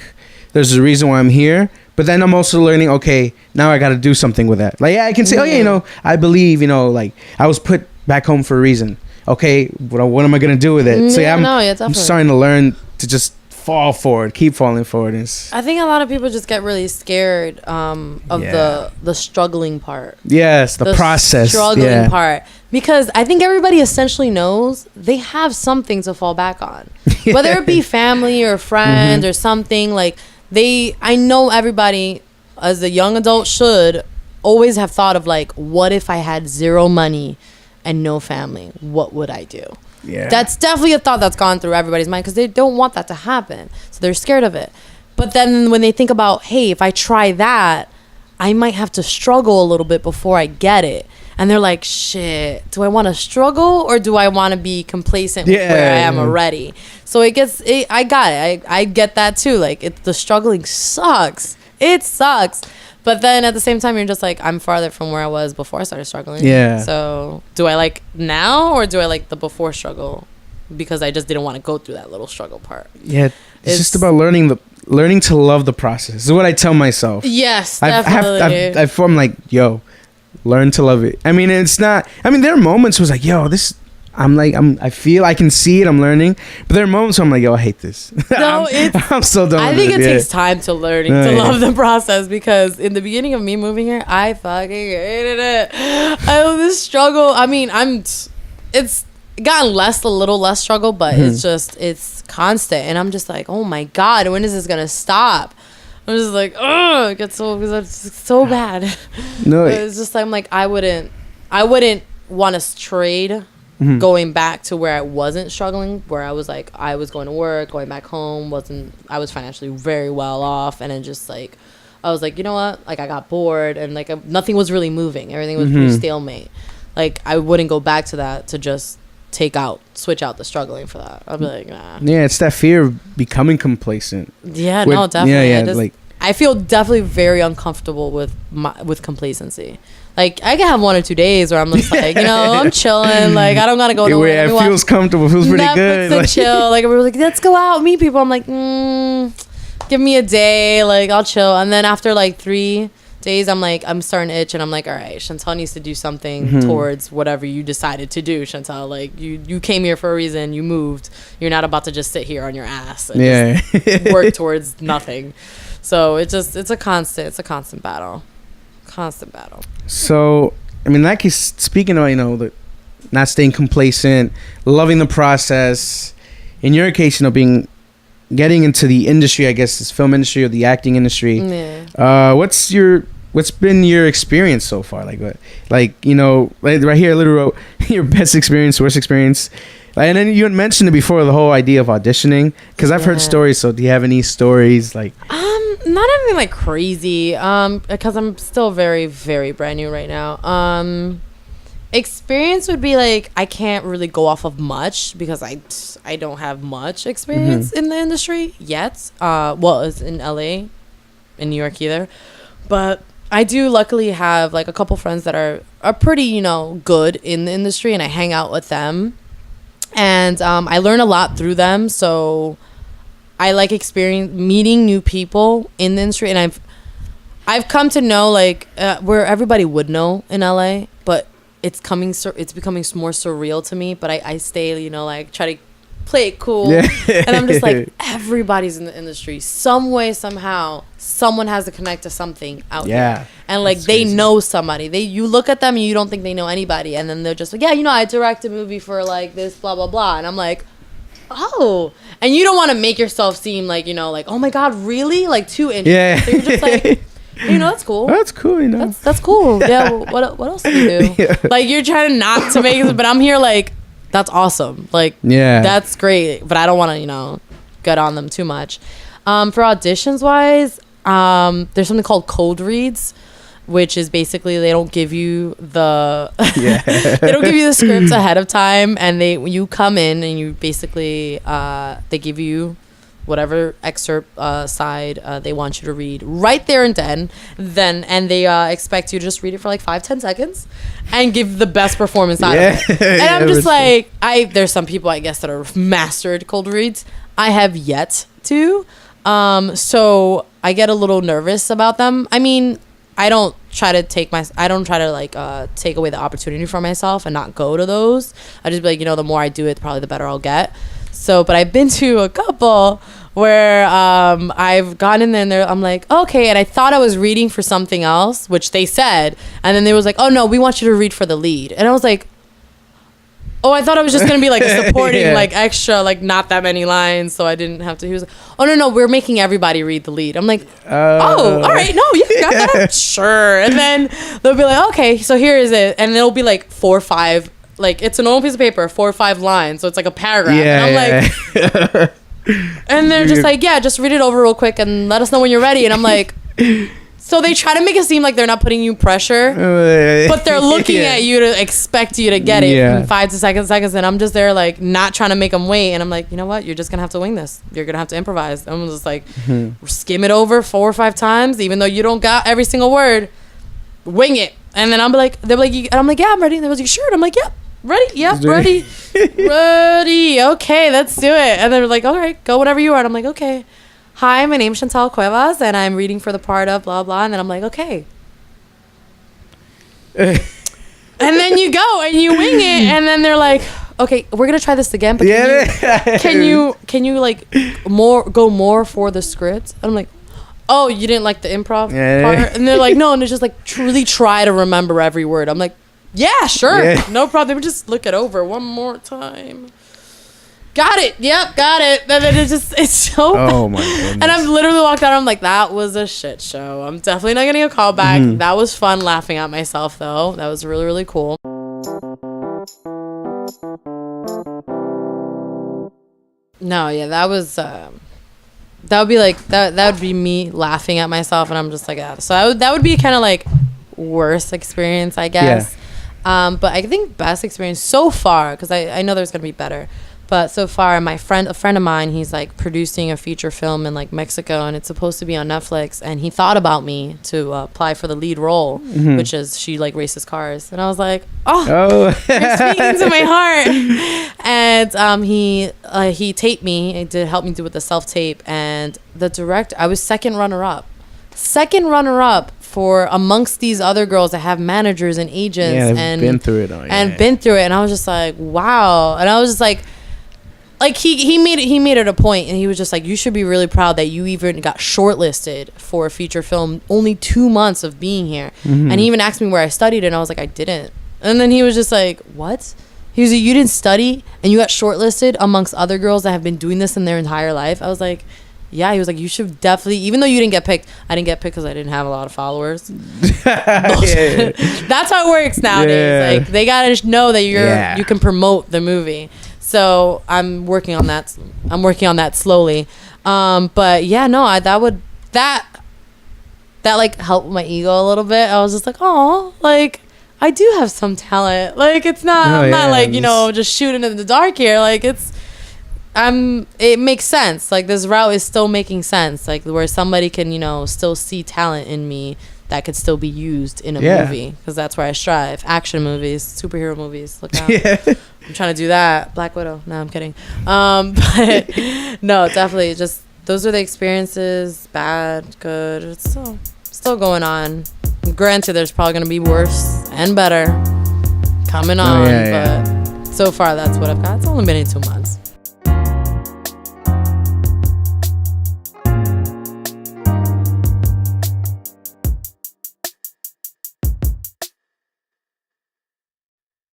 there's a reason why I'm here. But then I'm also learning, okay, now I got to do something with that. Like, I can say, oh, yeah, you know, I believe, you know, like, I was put back home for a reason. Okay, what am I going to do with it? So, I'm starting to learn to just fall forward, keep falling forward. I think a lot of people just get really scared of the struggling part. Yes, the process. Struggling part. Because I think everybody essentially knows they have something to fall back on. Whether it be family or friends or something, like... I know everybody as a young adult should always have thought of like, what if I had 0 money and no family? What would I do? Yeah. That's definitely a thought that's gone through everybody's mind because they don't want that to happen. So they're scared of it. But then when they think about, hey, if I try that, I might have to struggle a little bit before I get it. And they're like, shit, do I want to struggle or do I want to be complacent with where I am already? So I get it. I get that too. Like, the struggling sucks. It sucks. But then at the same time, you're just like, I'm farther from where I was before I started struggling. Yeah. So do I like now or do I like the before struggle? Because I just didn't want to go through that little struggle part. Yeah. It's just about learning to love the process. This is what I tell myself. Yes, definitely. I'm like, yo, learn to love it. I mean, it's not. I mean, there are moments where it's like, yo, this. I feel I can see it. I'm learning, but there are moments where I'm like, yo, I hate this. No, I'm so done. I think it takes time to love the process, because in the beginning of me moving here, I fucking hated it. I love this struggle. I mean, it's gotten a little less struggle, but it's constant, and I'm just like, oh my god, when is this gonna stop? I'm just like, oh, it gets so bad. No, it's just like, I'm like, I wouldn't want to trade going back to where I wasn't struggling, where I was like, I was going to work, going back home, I was financially very well off, and then just like, I was like, you know what, like, I got bored, and like, nothing was really moving, everything was pretty stalemate. Like, I wouldn't go back to that to just switch out the struggling for that. I'd be like, nah. Yeah, it's that fear of becoming complacent. Yeah, no, definitely. Yeah, I feel definitely very uncomfortable with complacency. Like, I can have 1 or 2 days where I'm just like, I'm chilling. Like, I don't gotta go nowhere. It feels comfortable. It feels pretty good. Like, chill. Like, we're like, let's go out, meet people. I'm like, give me a day. Like, I'll chill. And then after like 3 days, I'm like, I'm starting to itch, and I'm like, all right, Shantelle needs to do something towards whatever you decided to do, Shantelle. Like, you came here for a reason. You moved. You're not about to just sit here on your ass and just work towards nothing. So it's a constant battle. So, I mean, like, speaking of, not staying complacent, loving the process, in your case, getting into the industry, I guess, this film industry or the acting industry. Yeah. What's been your experience so far? Like right here, I literally wrote your best experience, worst experience. And then you had mentioned it before, the whole idea of auditioning, because I've heard stories. So do you have any stories like? Not anything like crazy, because I'm still very, very brand new right now. Experience would be like, I can't really go off of much because I don't have much experience in the industry yet. Well, it's in LA, in New York either, but I do luckily have like a couple friends that are pretty good in the industry, and I hang out with them, and I learn a lot through them. So I like meeting new people in the industry, and I've come to know like where everybody would know in LA, but it's becoming more surreal to me. But I stay, like, try to play it cool, and I'm just like, everybody's in the industry some way, somehow. Someone has to connect to something out there, and like they know somebody. You look at them and you don't think they know anybody, and then they're just like, I direct a movie for like this, blah blah blah, and I'm like, oh, and you don't want to make yourself seem like like, oh my god, really, like too interested. So you're just like, that's cool. That's cool. That's cool. Yeah. What else do you do? Like, you're trying not to make it, but I'm here like, that's awesome. Like, that's great. But I don't want to get on them too much. For auditions wise, there's something called cold reads, which is basically they don't give you the scripts ahead of time, and you come in and you basically they give you whatever excerpt side they want you to read right there and then and they expect you to just read it for like 5-10 seconds and give the best performance out of it. And I'm just like, there's some people I guess that are mastered cold reads. I have yet to, so I get a little nervous about them. I mean, I don't try to take away the opportunity from myself and not go to those. I just be like, the more I do it, probably the better I'll get. So, but I've been to a couple where I've gone in there and I'm like, okay, and I thought I was reading for something else, which they said, and then they was like, oh no, we want you to read for the lead. And I was like, oh, I thought I was just gonna be like supporting, like extra, like not that many lines, so I didn't have to. He was like, oh no, we're making everybody read the lead. I'm like, oh, all right, no, you got that, sure. And then they'll be like, okay, so here is it, and it'll be like 4 or 5. Like, it's an old piece of paper, 4 or 5 lines, so it's like a paragraph. And I'm like, and they're just like, just read it over real quick and let us know when you're ready. And I'm like, So they try to make it seem like they're not putting you pressure, but they're looking at you to expect you to get it in 5 to 7 seconds. And I'm just there like not trying to make them wait. And I'm like, you know what? You're just going to have to wing this. You're going to have to improvise. I'm just like, skim it over 4 or 5 times, even though you don't got every single word. Wing it. And then I'm like, they're like, and I'm like, yeah, I'm ready. And they was like, sure. And I'm like, yep. Ready? Yep, ready. Ready. Okay, let's do it. And they're like, all right, go whenever you are. And I'm like, okay. Hi, my name's Shantelle Cuevas, and I'm reading for the part of blah, blah. And then I'm like, okay. And then you go and you wing it. And then they're like, okay, we're going to try this again. But can you like go more for the script? And I'm like, oh, you didn't like the improv part? And they're like, no. And it's just like, truly try to remember every word. I'm like, yeah, sure. No problem. They would just look it over one more time. Got it. Yep, got it. And then it's so bad. Oh my goodness. And I've literally walked out. I'm like, that was a shit show. I'm definitely not getting a call back. That was fun laughing at myself, though. That was really, really cool. No, yeah, that was... that would be like... That would be me laughing at myself, and I'm just like... So that would be kind of like worst experience, I guess. Yeah. But I think best experience so far, because I know there's going to be better... But so far, a friend of mine, he's like producing a feature film in like Mexico, and it's supposed to be on Netflix. And he thought about me to apply for the lead role, which is she like races cars. And I was like, oh. You're speaking to my heart. And he taped me. He did help me do with the self tape. And the director, I was second runner up for amongst these other girls that have managers and agents and been through it all, been through it. And I was just like, wow. And I was just like he made it a point, and he was just like, you should be really proud that you even got shortlisted for a feature film only 2 months of being here. And he even asked me where I studied, and I was like, I didn't. And then he was just like, what? He was like, you didn't study and you got shortlisted amongst other girls that have been doing this in their entire life? I was like, yeah. He was like, you should definitely, even though you didn't get picked. I didn't get picked because I didn't have a lot of followers. That's how it works nowadays. Like, they gotta know that you can promote the movie. So I'm working on that. Slowly. But yeah, no, that like helped my ego a little bit. I was just like, oh, like I do have some talent. Like I'm not like, just shooting in the dark here. Like it makes sense. Like this route is still making sense. Like where somebody can, still see talent in me that could still be used in a movie, because that's where I strive. Action movies, superhero movies. Look out. I'm trying to do that. Black Widow. No, I'm kidding. But no, definitely just those are the experiences. Bad, good. It's still going on. Granted, there's probably going to be worse and better coming on. But so far, that's what I've got. It's only been 2 months.